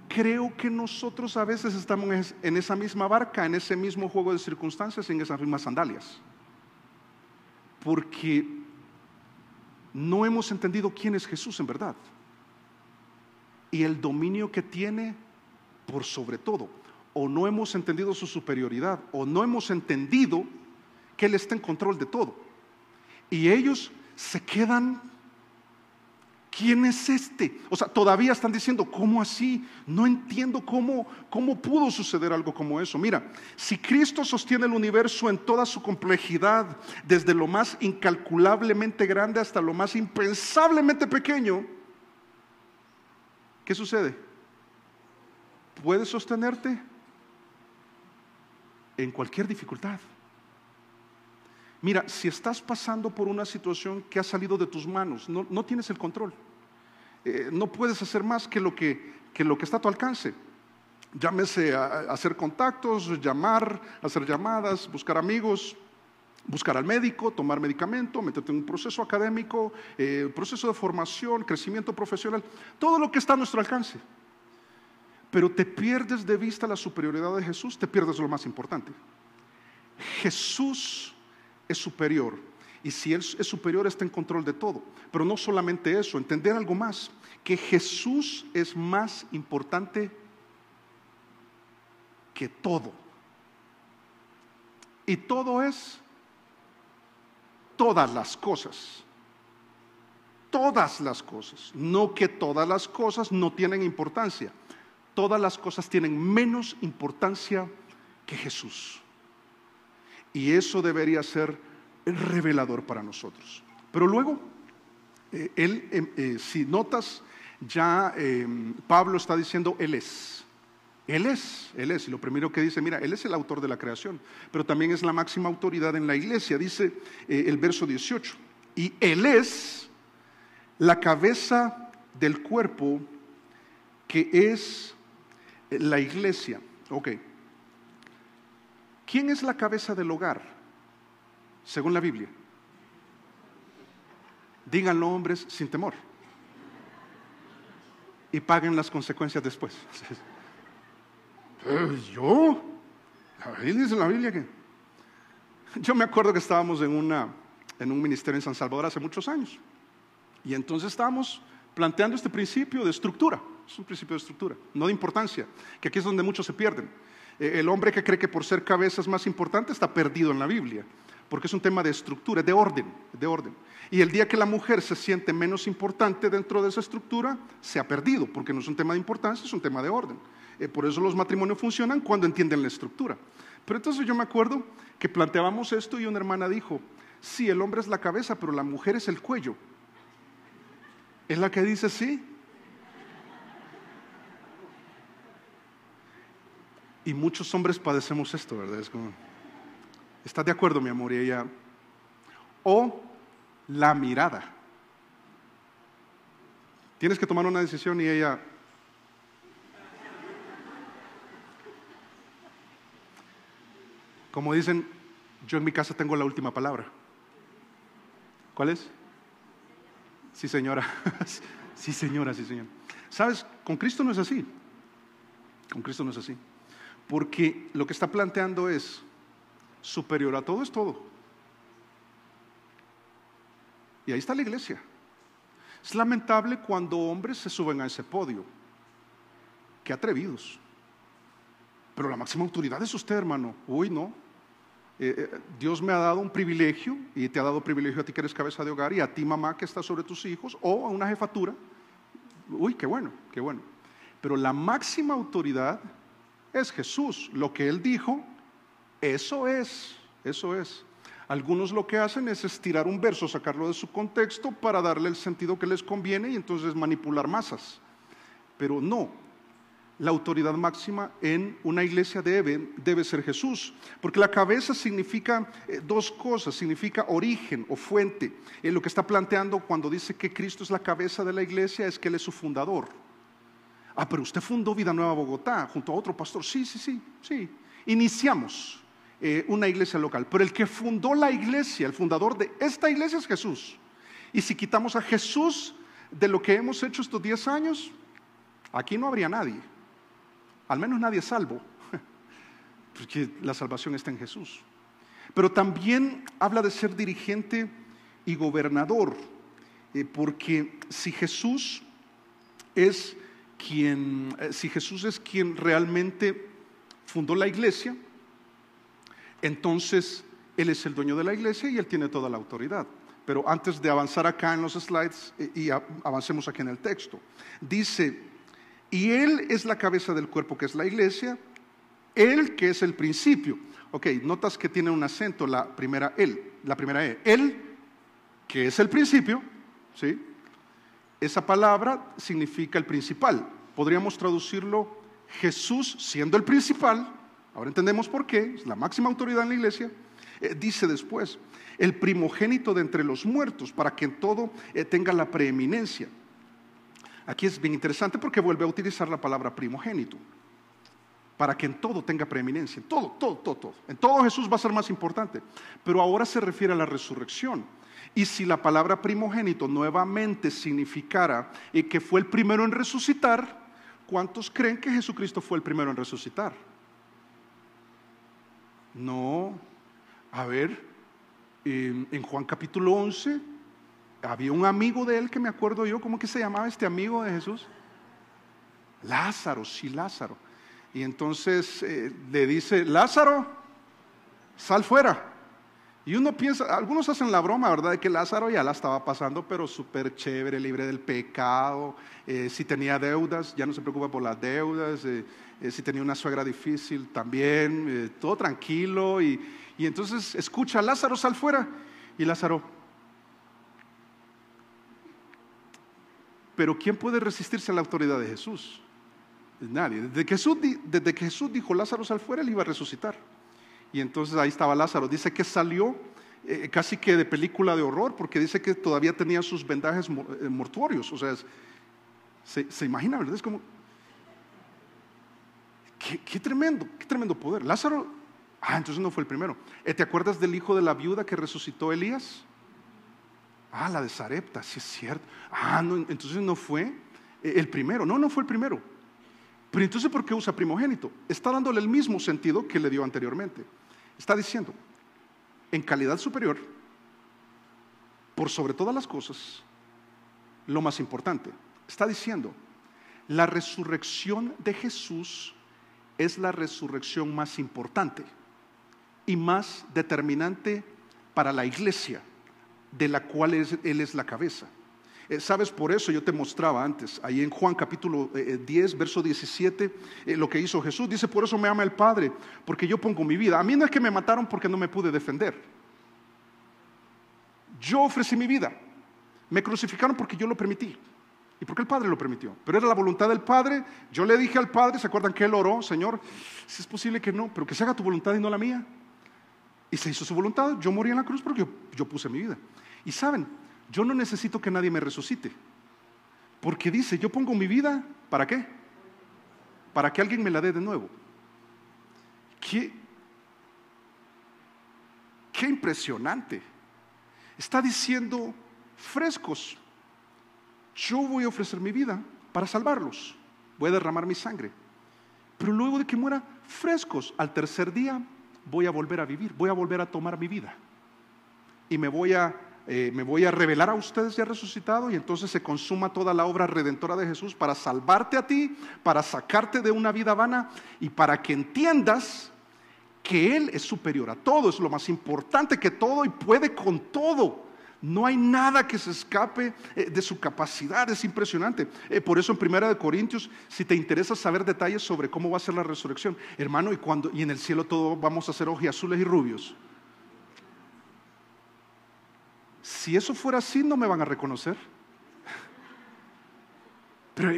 Creo que nosotros a veces estamos en esa misma barca, en ese mismo juego de circunstancias, en esas mismas sandalias, porque no hemos entendido quién es Jesús en verdad y el dominio que tiene por sobre todo. O no hemos entendido su superioridad, o no hemos entendido que Él está en control de todo. Y ellos se quedan, ¿quién es este? O sea, todavía están diciendo, ¿cómo así? No entiendo cómo pudo suceder algo como eso. Mira, si Cristo sostiene el universo en toda su complejidad, desde lo más incalculablemente grande hasta lo más impensablemente pequeño, ¿qué sucede? ¿Puedes sostenerte en cualquier dificultad? Mira, si estás pasando por una situación que ha salido de tus manos, no tienes el control, no puedes hacer más que lo que está a tu alcance. Llámese a hacer contactos, llamar, hacer llamadas, buscar amigos, buscar al médico, tomar medicamento, meterte en un proceso académico, proceso de formación, crecimiento profesional, todo lo que está a nuestro alcance. Pero te pierdes de vista la superioridad de Jesús, te pierdes lo más importante. Jesús es superior, y si Él es superior está en control de todo. Pero no solamente eso, entender algo más, que Jesús es más importante que todo. Y todo es todas las cosas. Todas las cosas, no que todas las cosas no tienen importancia. Todas las cosas tienen menos importancia que Jesús. Y eso debería ser revelador para nosotros. Pero luego, si notas, ya Pablo está diciendo, Él es. Y lo primero que dice, mira, Él es el autor de la creación, pero también es la máxima autoridad en la iglesia. Dice el verso 18, y Él es la cabeza del cuerpo que es la iglesia. Ok. ¿Quién es la cabeza del hogar? Según la Biblia. Díganlo, hombres, sin temor. Y paguen las consecuencias después. ¿Yo? Dice la Biblia que... Yo me acuerdo que estábamos en un ministerio en San Salvador hace muchos años. Y entonces estábamos planteando este principio de estructura. Es un principio de estructura, no de importancia, que aquí es donde muchos se pierden. El hombre que cree que por ser cabeza es más importante está perdido en la Biblia, porque es un tema de estructura, de orden. Y el día que la mujer se siente menos importante dentro de esa estructura, se ha perdido, porque no es un tema de importancia, es un tema de orden. Por eso los matrimonios funcionan cuando entienden la estructura. Pero entonces yo me acuerdo que planteábamos esto y una hermana dijo, sí, el hombre es la cabeza, pero la mujer es el cuello. Es la que dice sí. Y muchos hombres padecemos esto, ¿verdad? Es como, ¿estás de acuerdo, mi amor? Y ella, o la mirada. Tienes que tomar una decisión y ella, como dicen, yo en mi casa tengo la última palabra. ¿Cuál es? Sí, señora. Sí, señora, sí, señor. ¿Sabes? Con Cristo no es así. Con Cristo no es así. Porque lo que está planteando es superior a todo es todo. Y ahí está la iglesia. Es lamentable cuando hombres se suben a ese podio. Qué atrevidos. Pero la máxima autoridad es usted, hermano. Uy, no. Dios me ha dado un privilegio, y te ha dado privilegio a ti que eres cabeza de hogar, y a ti, mamá, que está sobre tus hijos, o a una jefatura. Uy, qué bueno, qué bueno. Pero la máxima autoridad es Jesús. Lo que Él dijo, eso es. Algunos lo que hacen es estirar un verso, sacarlo de su contexto para darle el sentido que les conviene y entonces manipular masas. Pero no, la autoridad máxima en una iglesia debe ser Jesús, porque la cabeza significa dos cosas, significa origen o fuente. Lo que está planteando cuando dice que Cristo es la cabeza de la iglesia es que Él es su fundador. Ah, pero usted fundó Vida Nueva Bogotá junto a otro pastor. Sí. Iniciamos una iglesia local, pero el que fundó la iglesia, el fundador de esta iglesia es Jesús. Y si quitamos a Jesús de lo que hemos hecho estos 10 años, aquí no habría nadie, al menos nadie salvo, porque la salvación está en Jesús. Pero también habla de ser dirigente y gobernador. porque si Jesús es quien realmente fundó la iglesia, entonces Él es el dueño de la iglesia y Él tiene toda la autoridad. Pero antes de avanzar acá en los slides y avancemos aquí en el texto, dice, y Él es la cabeza del cuerpo que es la iglesia, Él que es el principio. Ok, notas que tiene un acento la primera E. Él que es el principio, ¿sí? Esa palabra significa el principal. Podríamos traducirlo Jesús siendo el principal. Ahora entendemos por qué, es la máxima autoridad en la iglesia. Dice después, el primogénito de entre los muertos, para que en todo tenga la preeminencia. Aquí es bien interesante porque vuelve a utilizar la palabra primogénito. Para que en todo tenga preeminencia, en todo. En todo Jesús va a ser más importante. Pero ahora se refiere a la resurrección. Y si la palabra primogénito nuevamente significara que fue el primero en resucitar, ¿cuántos creen que Jesucristo fue el primero en resucitar? No. A ver, en Juan capítulo 11 había un amigo de él que me acuerdo yo, ¿cómo que se llamaba este amigo de Jesús? Lázaro, sí, Lázaro. Y entonces le dice, Lázaro, sal fuera. Y uno piensa, algunos hacen la broma, ¿verdad?, de que Lázaro ya la estaba pasando, pero súper chévere, libre del pecado. Si tenía deudas, ya no se preocupa por las deudas. Si tenía una suegra difícil, también, todo tranquilo. Y entonces escucha, Lázaro, sal fuera. Y Lázaro, pero ¿quién puede resistirse a la autoridad de Jesús? Nadie. Desde que Jesús dijo, Lázaro, sal fuera, él iba a resucitar. Y entonces ahí estaba Lázaro. Dice que salió casi que de película de horror, porque dice que todavía tenía sus vendajes mortuorios. O sea, se imagina, ¿verdad? Es como, qué tremendo poder. Lázaro, entonces no fue el primero. ¿Te acuerdas del hijo de la viuda que resucitó Elías? La de Sarepta, sí es cierto. No, entonces no fue el primero. No fue el primero. Pero entonces, ¿por qué usa primogénito? Está dándole el mismo sentido que le dio anteriormente. Está diciendo, en calidad superior, por sobre todas las cosas, lo más importante. Está diciendo, la resurrección de Jesús es la resurrección más importante y más determinante para la iglesia, de la cual Él es la cabeza. ¿Sabes? Por eso yo te mostraba antes, ahí en Juan capítulo 10, verso 17, lo que hizo Jesús. Dice, por eso me ama el Padre, porque yo pongo mi vida. A mí no es que me mataron porque no me pude defender. Yo ofrecí mi vida. Me crucificaron porque yo lo permití. Y porque el Padre lo permitió. Pero era la voluntad del Padre. Yo le dije al Padre, ¿se acuerdan que Él oró? Señor, si es posible que no, pero que se haga tu voluntad y no la mía. Y se hizo su voluntad. Yo morí en la cruz porque yo puse mi vida. Y saben, yo no necesito que nadie me resucite, porque dice, yo pongo mi vida, ¿para qué? Para que alguien me la dé de nuevo. Qué impresionante. Está diciendo, frescos, yo voy a ofrecer mi vida para salvarlos, voy a derramar mi sangre, pero luego de que muera, frescos, al tercer día voy a volver a vivir, voy a volver a tomar mi vida y me voy a revelar a ustedes ya resucitado, y entonces se consuma toda la obra redentora de Jesús para salvarte a ti, para sacarte de una vida vana y para que entiendas que Él es superior a todo, es lo más importante que todo y puede con todo. No hay nada que se escape de su capacidad, es impresionante. Por eso en 1 Corintios, si te interesa saber detalles sobre cómo va a ser la resurrección, hermano, y en el cielo todo vamos a ser ojiazules y rubios. Si eso fuera así, no me van a reconocer. Pero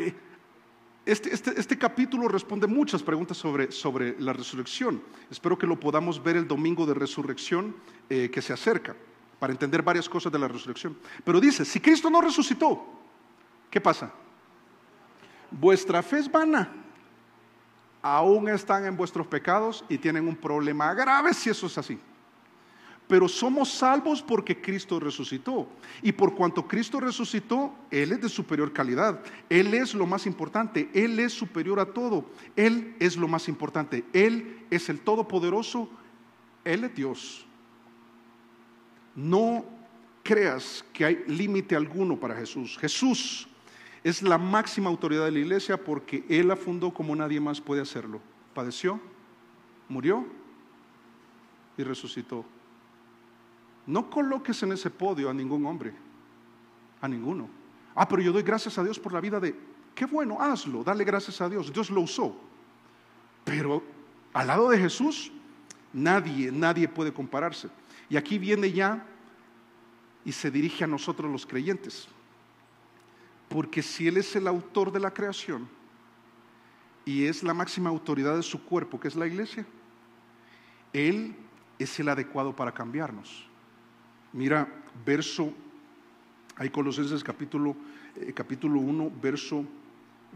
este capítulo responde muchas preguntas sobre la resurrección. Espero que lo podamos ver el domingo de resurrección que se acerca, para entender varias cosas de la resurrección. Pero dice, si Cristo no resucitó, ¿qué pasa? Vuestra fe es vana. Aún están en vuestros pecados y tienen un problema grave si eso es así. Pero somos salvos porque Cristo resucitó. Y por cuanto Cristo resucitó, Él es de superior calidad. Él es lo más importante. Él es superior a todo. Él es lo más importante. Él es el Todopoderoso. Él es Dios. No creas que hay límite alguno para Jesús. Jesús es la máxima autoridad de la iglesia porque Él la fundó como nadie más puede hacerlo. Padeció, murió y resucitó. No coloques en ese podio a ningún hombre, a ninguno. Pero yo doy gracias a Dios por la vida de... Qué bueno, hazlo, dale gracias a Dios. Dios lo usó. Pero al lado de Jesús, nadie puede compararse. Y aquí viene ya y se dirige a nosotros los creyentes. Porque si Él es el autor de la creación y es la máxima autoridad de su cuerpo, que es la iglesia, Él es el adecuado para cambiarnos. Mira, ahí Colosenses capítulo 1, verso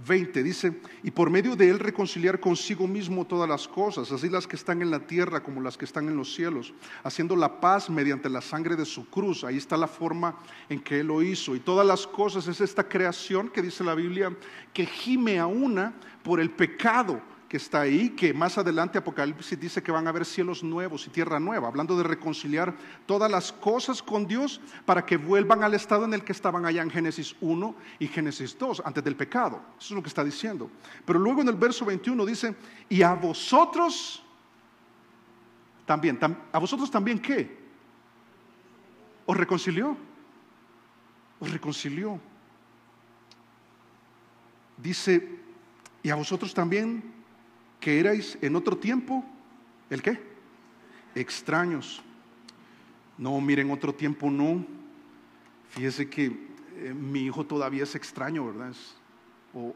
20, dice: y por medio de Él reconciliar consigo mismo todas las cosas, así las que están en la tierra como las que están en los cielos, haciendo la paz mediante la sangre de su cruz. Ahí está la forma en que Él lo hizo. Y todas las cosas es esta creación que dice la Biblia, que gime a una por el pecado que está ahí, que más adelante Apocalipsis dice que van a haber cielos nuevos y tierra nueva, hablando de reconciliar todas las cosas con Dios para que vuelvan al estado en el que estaban allá en Génesis 1 y Génesis 2, antes del pecado. Eso es lo que está diciendo. Pero luego en el verso 21 dice: y a vosotros también, ¿a vosotros también qué? ¿Os reconcilió? ¿Os reconcilió? Dice: y a vosotros también, que erais en otro tiempo, ¿el qué? Extraños. No, miren, otro tiempo no. Fíjese que mi hijo todavía es extraño, ¿verdad? O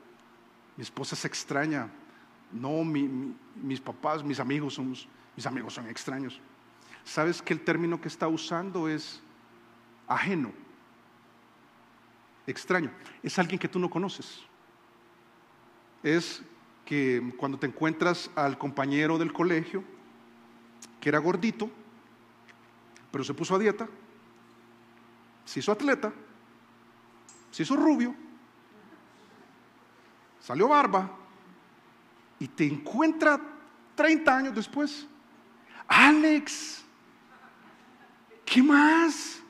mi esposa es extraña. No, mis papás, mis amigos son extraños. ¿Sabes que el término que está usando es ajeno? Extraño. Es alguien que tú no conoces. Es que cuando te encuentras al compañero del colegio que era gordito, pero se puso a dieta, se hizo atleta, se hizo rubio, salió barba, y te encuentra 30 años después: Alex, ¿qué más?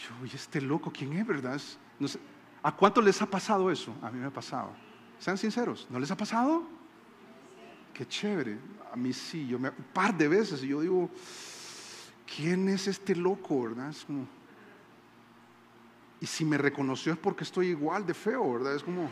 Yo, ¿y este loco quién es, verdad? No sé, ¿a cuánto les ha pasado eso? A mí me ha pasado. Sean sinceros, ¿no les ha pasado? Qué chévere. A mí sí, un par de veces, y yo digo, ¿quién es este loco, verdad? Es como, y si me reconoció es porque estoy igual de feo, ¿verdad? Es como...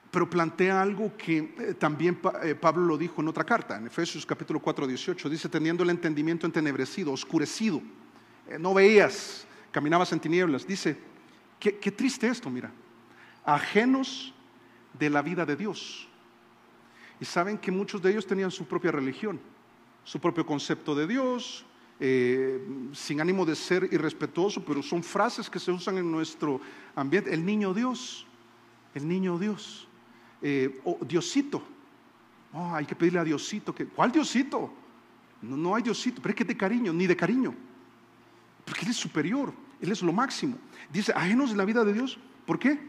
Pero plantea algo que también Pablo lo dijo en otra carta, en Efesios capítulo 4, 18, dice: teniendo el entendimiento entenebrecido, oscurecido, no veías, caminabas en tinieblas. Dice, qué triste esto, mira, ajenos de la vida de Dios. Y saben que muchos de ellos tenían su propia religión, su propio concepto de Dios, sin ánimo de ser irrespetuoso, pero son frases que se usan en nuestro ambiente: el niño Dios, o Diosito. Oh, hay que pedirle a Diosito que, ¿cuál Diosito? No hay Diosito, pero es que es de cariño, ni de cariño, porque Él es superior, Él es lo máximo. Dice, ajenos de la vida de Dios. ¿Por qué?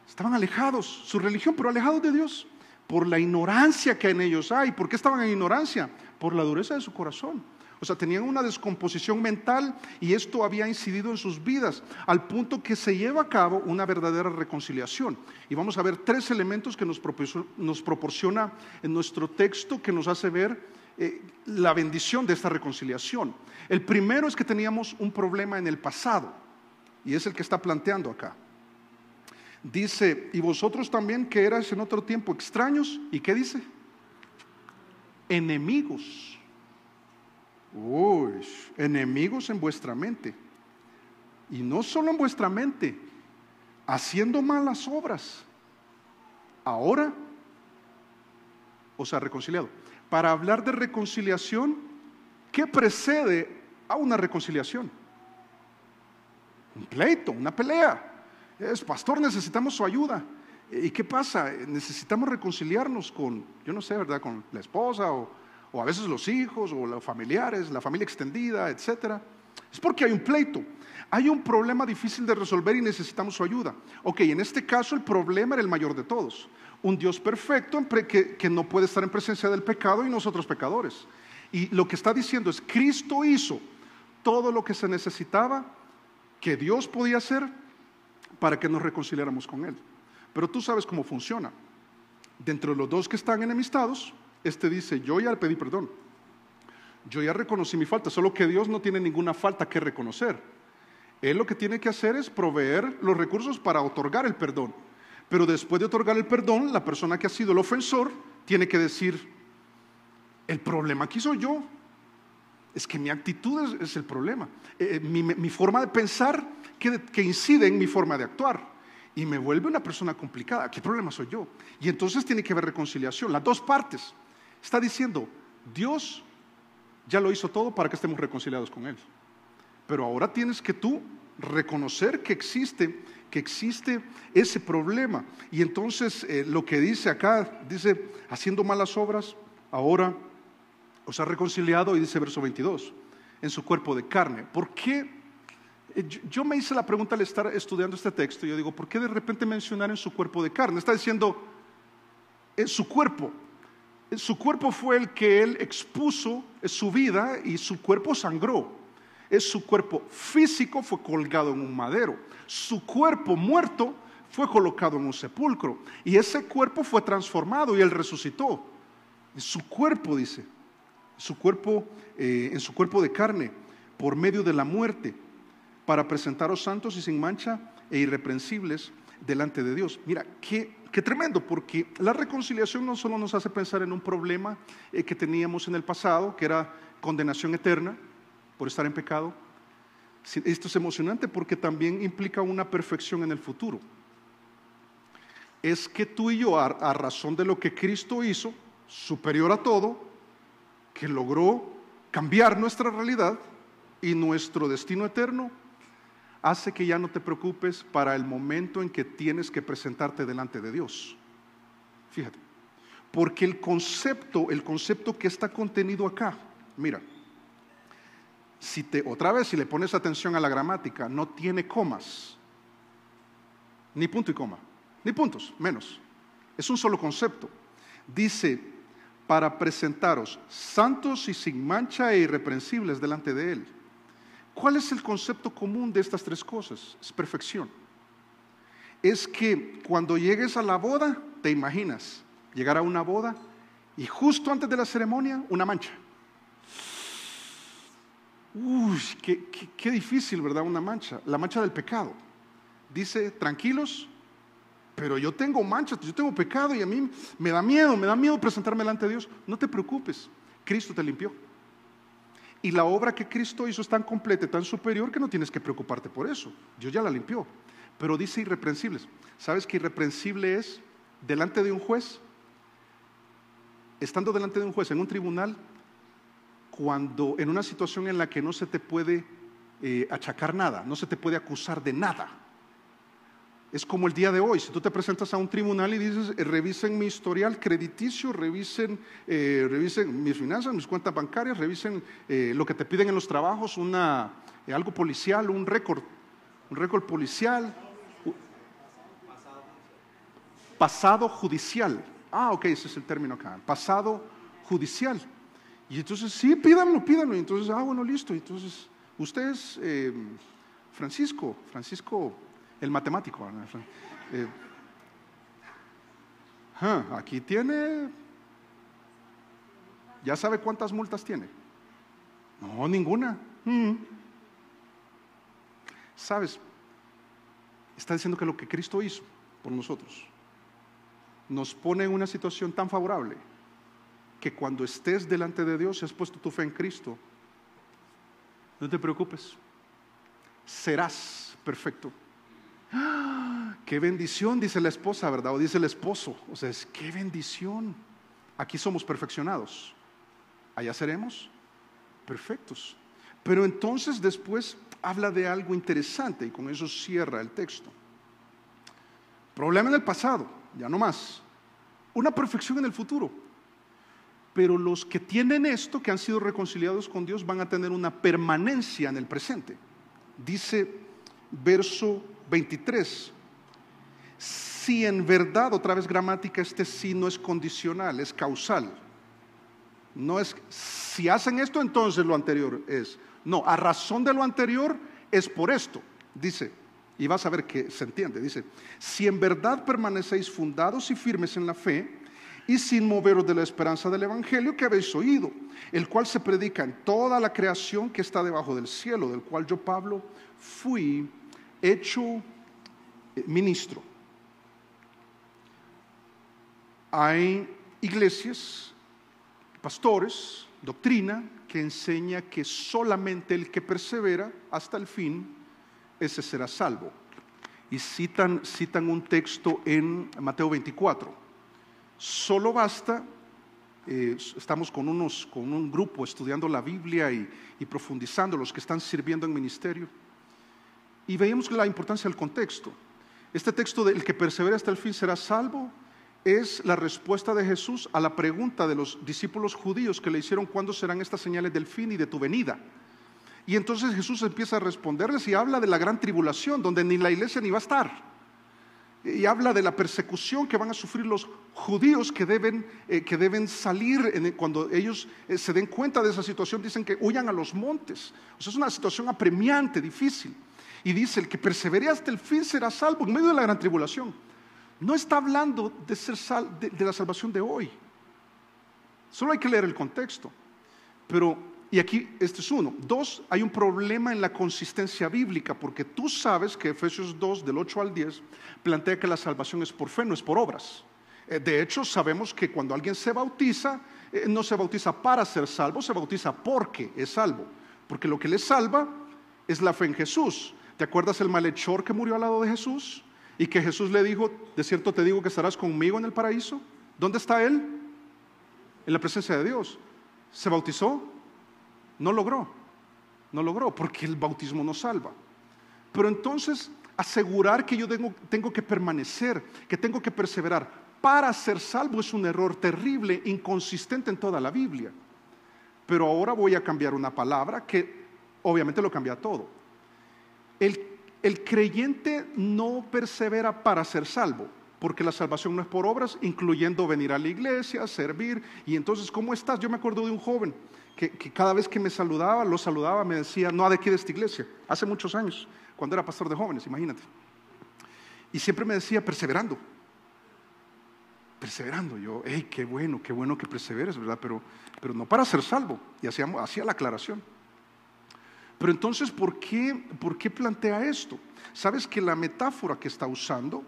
Estaban alejados, su religión, pero alejados de Dios, por la ignorancia que en ellos hay. ¿Por qué estaban en ignorancia? Por la dureza de su corazón. O sea, tenían una descomposición mental, y esto había incidido en sus vidas, al punto que se lleva a cabo una verdadera reconciliación. Y vamos a ver 3 elementos que nos proporciona en nuestro texto, que nos hace ver la bendición de esta reconciliación. El primero es que teníamos un problema en el pasado, y es el que está planteando acá. Dice, y vosotros también, que erais en otro tiempo extraños, ¿y qué dice? Enemigos. Uy, enemigos en vuestra mente. Y no solo en vuestra mente, haciendo malas obras. Ahora os ha reconciliado. Para hablar de reconciliación, ¿qué precede a una reconciliación? Un pleito, una pelea. Pastor, necesitamos su ayuda. ¿Y qué pasa? Necesitamos reconciliarnos con, yo no sé, ¿verdad? Con la esposa o a veces los hijos o los familiares, la familia extendida, etcétera. Es porque hay un pleito, hay un problema difícil de resolver y necesitamos su ayuda. Ok, en este caso el problema era el mayor de todos. un Dios perfecto que no puede estar en presencia del pecado y nosotros pecadores. Y lo que está diciendo es, Cristo hizo todo lo que se necesitaba, que Dios podía hacer para que nos reconciliáramos con Él. Pero tú sabes cómo funciona. Dentro de los dos que están enemistados, este dice, yo ya pedí perdón, yo ya reconocí mi falta, solo que Dios no tiene ninguna falta que reconocer. Él lo que tiene que hacer es proveer los recursos para otorgar el perdón. Pero después de otorgar el perdón, la persona que ha sido el ofensor tiene que decir, el problema aquí soy yo. Es que mi actitud es el problema. Mi forma de pensar que incide en mi forma de actuar. Y me vuelve una persona complicada. ¿Qué problema soy yo? Y entonces tiene que haber reconciliación. Las dos partes. Está diciendo, Dios ya lo hizo todo para que estemos reconciliados con Él. Pero ahora tienes que tú reconocer que existe ese problema. Y entonces lo que dice acá, dice, haciendo malas obras, ahora os ha reconciliado, y dice verso 22, en su cuerpo de carne. ¿Por qué? Yo me hice la pregunta al estar estudiando este texto, yo digo, ¿por qué de repente mencionar en su cuerpo de carne? Está diciendo, en su cuerpo. Su cuerpo fue el que Él expuso su vida y su cuerpo sangró. Su cuerpo físico fue colgado en un madero. Su cuerpo muerto fue colocado en un sepulcro. Y ese cuerpo fue transformado y Él resucitó. Su cuerpo, dice, en su cuerpo de carne, por medio de la muerte, para presentaros santos y sin mancha e irreprensibles delante de Dios. Mira, qué tremendo, porque la reconciliación no solo nos hace pensar en un problema que teníamos en el pasado, que era condenación eterna por estar en pecado. Esto es emocionante porque también implica una perfección en el futuro. Es que tú y yo, a razón de lo que Cristo hizo, superior a todo, que logró cambiar nuestra realidad y nuestro destino eterno, hace que ya no te preocupes para el momento en que tienes que presentarte delante de Dios. Fíjate, porque el concepto que está contenido acá, mira, si le pones atención a la gramática, no tiene comas, ni punto y coma, ni puntos, menos. Es un solo concepto. Dice, para presentaros santos y sin mancha e irreprensibles delante de Él. ¿Cuál es el concepto común de estas tres cosas? Es perfección. Es que cuando llegues a la boda, te imaginas llegar a una boda y justo antes de la ceremonia, una mancha. Uy, qué difícil, ¿verdad? Una mancha, la mancha del pecado. Dice, tranquilos, pero yo tengo manchas, yo tengo pecado y a mí me da miedo presentarme delante de Dios. No te preocupes, Cristo te limpió. Y la obra que Cristo hizo es tan completa, tan superior, que no tienes que preocuparte por eso. Dios ya la limpió. Pero dice irreprensibles. ¿Sabes qué irreprensible es? Delante de un juez, estando delante de un juez en un tribunal, cuando en una situación en la que no se te puede achacar nada, no se te puede acusar de nada. Es como el día de hoy, si tú te presentas a un tribunal y dices, revisen mi historial crediticio, revisen mis finanzas, mis cuentas bancarias, revisen lo que te piden en los trabajos, algo policial, un récord policial, pasado judicial. Ok, ese es el término acá, pasado judicial. Y entonces, sí, pídanlo. Y entonces, bueno, listo. Entonces, usted es Francisco, el matemático. Aquí tiene, ¿ya sabe cuántas multas tiene? No, ninguna. ¿Sabes? Está diciendo que lo que Cristo hizo por nosotros nos pone en una situación tan favorable que cuando estés delante de Dios y has puesto tu fe en Cristo, no te preocupes, serás perfecto. ¡Qué bendición! Dice la esposa, ¿verdad? O dice el esposo. O sea, ¡qué bendición! Aquí somos perfeccionados, allá seremos perfectos. Pero entonces después habla de algo interesante y con eso cierra el texto. Problema en el pasado, ya no más. Una perfección en el futuro. Pero los que tienen esto, que han sido reconciliados con Dios, van a tener una permanencia en el presente. Dice verso 23, si en verdad, otra vez gramática, este sí no es condicional, es causal. No es, si hacen esto, entonces lo anterior es. No, a razón de lo anterior es por esto, dice, y vas a ver que se entiende, dice, si en verdad permanecéis fundados y firmes en la fe, y sin moveros de la esperanza del evangelio que habéis oído, el cual se predica en toda la creación que está debajo del cielo, del cual yo, Pablo, fui hecho ministro. Hay iglesias, pastores, doctrina que enseña que solamente el que persevera hasta el fin, ese será salvo. Y citan un texto en Mateo 24. Solo basta, estamos con un grupo estudiando la Biblia y profundizando, los que están sirviendo en ministerio, y veíamos la importancia del contexto. Este texto del que persevera hasta el fin será salvo es la respuesta de Jesús a la pregunta de los discípulos judíos que le hicieron: ¿cuándo serán estas señales del fin y de tu venida? Y entonces Jesús empieza a responderles y habla de la gran tribulación, donde ni la iglesia ni va a estar. Y habla de la persecución que van a sufrir los judíos que deben salir. Cuando ellos se den cuenta de esa situación, dicen que huyan a los montes. O sea, es una situación apremiante, difícil. Y dice: el que persevere hasta el fin será salvo en medio de la gran tribulación. No está hablando de la salvación de hoy. Solo hay que leer el contexto. Y aquí, este es uno. Dos, hay un problema en la consistencia bíblica, porque tú sabes que Efesios 2, del 8 al 10, plantea que la salvación es por fe, no es por obras. De hecho, sabemos que cuando alguien se bautiza, no se bautiza para ser salvo, se bautiza porque es salvo. Porque lo que le salva es la fe en Jesús. ¿Te acuerdas el malhechor que murió al lado de Jesús? Y que Jesús le dijo: de cierto te digo que estarás conmigo en el paraíso. ¿Dónde está él? En la presencia de Dios. ¿Se bautizó? No logró, porque el bautismo no salva. Pero entonces, asegurar que yo tengo que permanecer, que tengo que perseverar para ser salvo, es un error terrible, inconsistente en toda la Biblia. Pero ahora voy a cambiar una palabra que obviamente lo cambia todo. El creyente no persevera para ser salvo, porque la salvación no es por obras, incluyendo venir a la iglesia, servir. Y entonces, ¿cómo estás? Yo me acuerdo de un joven que cada vez que me saludaba, me decía: no, de aquí de esta iglesia, hace muchos años, cuando era pastor de jóvenes, imagínate. Y siempre me decía: perseverando. Yo, hey, qué bueno que perseveres, ¿verdad? Pero no para ser salvo. Y hacía la aclaración. Pero entonces, ¿por qué plantea esto? ¿Sabes que la metáfora que está usando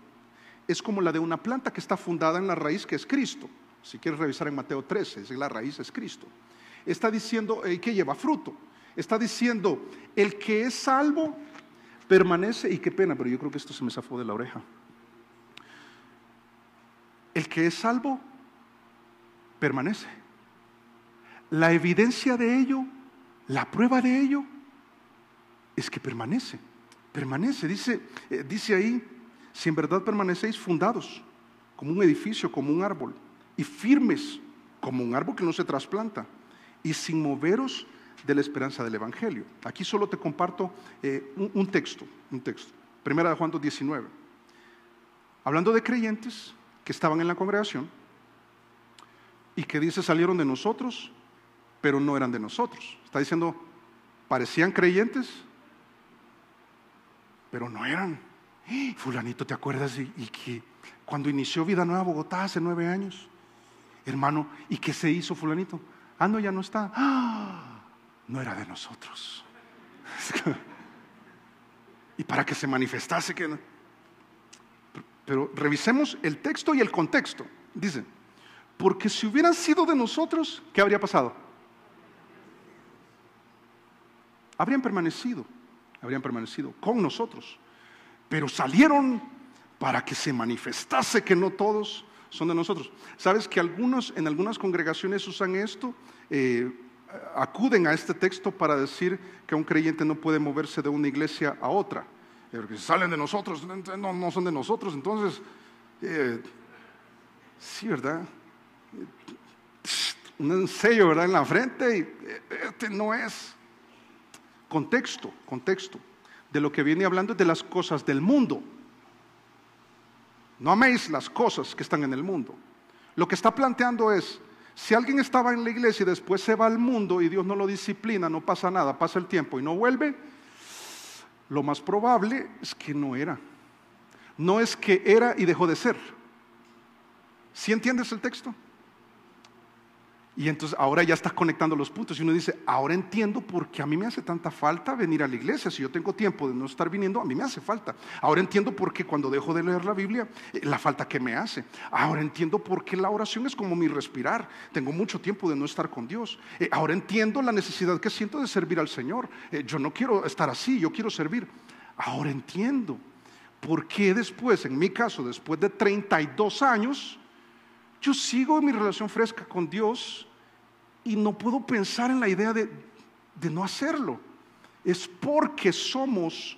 es como la de una planta que está fundada en la raíz, que es Cristo? Si quieres revisar en Mateo 13, la raíz es Cristo. Está diciendo que lleva fruto. Está diciendo: el que es salvo permanece. Y qué pena, pero yo creo que esto se me zafó de la oreja. El que es salvo permanece. La evidencia de ello, la prueba de ello, es que permanece. Dice ahí: si en verdad permanecéis fundados, como un edificio, como un árbol, y firmes, como un árbol que no se trasplanta, y sin moveros de la esperanza del evangelio. Aquí solo te comparto un texto. Primera de Juan 2:19. Hablando de creyentes que estaban en la congregación y que dice: salieron de nosotros, pero no eran de nosotros. Está diciendo: parecían creyentes, pero no eran. Fulanito, ¿te acuerdas? Y que cuando inició Vida Nueva Bogotá hace 9 años, hermano, ¿y qué se hizo fulanito? No, ya no está. No era de nosotros. Y para que se manifestase que no. Pero revisemos el texto y el contexto. Dice: porque si hubieran sido de nosotros, ¿qué habría pasado? Habrían permanecido con nosotros. Pero salieron para que se manifestase que no todos son de nosotros. ¿Sabes que en algunas congregaciones usan esto? Acuden a este texto para decir que un creyente no puede moverse de una iglesia a otra. Porque si salen de nosotros, no son de nosotros. Entonces, sí, ¿verdad? Un sello, ¿verdad?, en la frente, y este no es. Contexto de lo que viene hablando es de las cosas del mundo. No améis las cosas que están en el mundo. Lo que está planteando es, si alguien estaba en la iglesia y después se va al mundo y Dios no lo disciplina, no pasa nada, pasa el tiempo y no vuelve, lo más probable es que no era. No es que era y dejó de ser. ¿Sí entiendes el texto? Y entonces ahora ya estás conectando los puntos y uno dice, ahora entiendo por qué a mí me hace tanta falta venir a la iglesia. Si yo tengo tiempo de no estar viniendo, a mí me hace falta. Ahora entiendo por qué cuando dejo de leer la Biblia, la falta que me hace. Ahora entiendo por qué la oración es como mi respirar. Tengo mucho tiempo de no estar con Dios. Ahora entiendo la necesidad que siento de servir al Señor. Yo no quiero estar así, yo quiero servir. Ahora entiendo por qué después, en mi caso, después de 32 años, yo sigo en mi relación fresca con Dios y no puedo pensar en la idea de no hacerlo. Es porque somos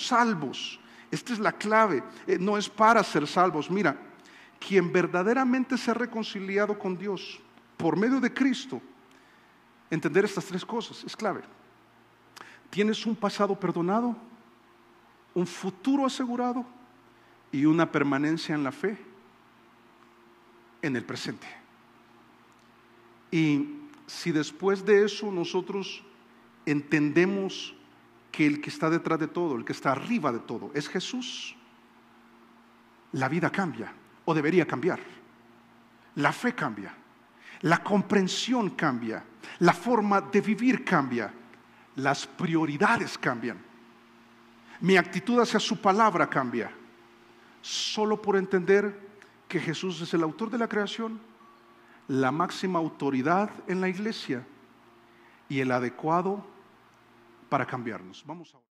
salvos. Esta es la clave. No es para ser salvos. Mira, quien verdaderamente se ha reconciliado con Dios por medio de Cristo, entender estas tres cosas es clave. Tienes un pasado perdonado, un futuro asegurado y una permanencia en la fe en el presente. Y si después de eso nosotros entendemos que el que está detrás de todo, el que está arriba de todo, es Jesús, la vida cambia, o debería cambiar. La fe cambia, la comprensión cambia, la forma de vivir cambia, las prioridades cambian, mi actitud hacia su palabra cambia, solo por entender que Jesús es el autor de la creación, la máxima autoridad en la iglesia y el adecuado para cambiarnos. Vamos a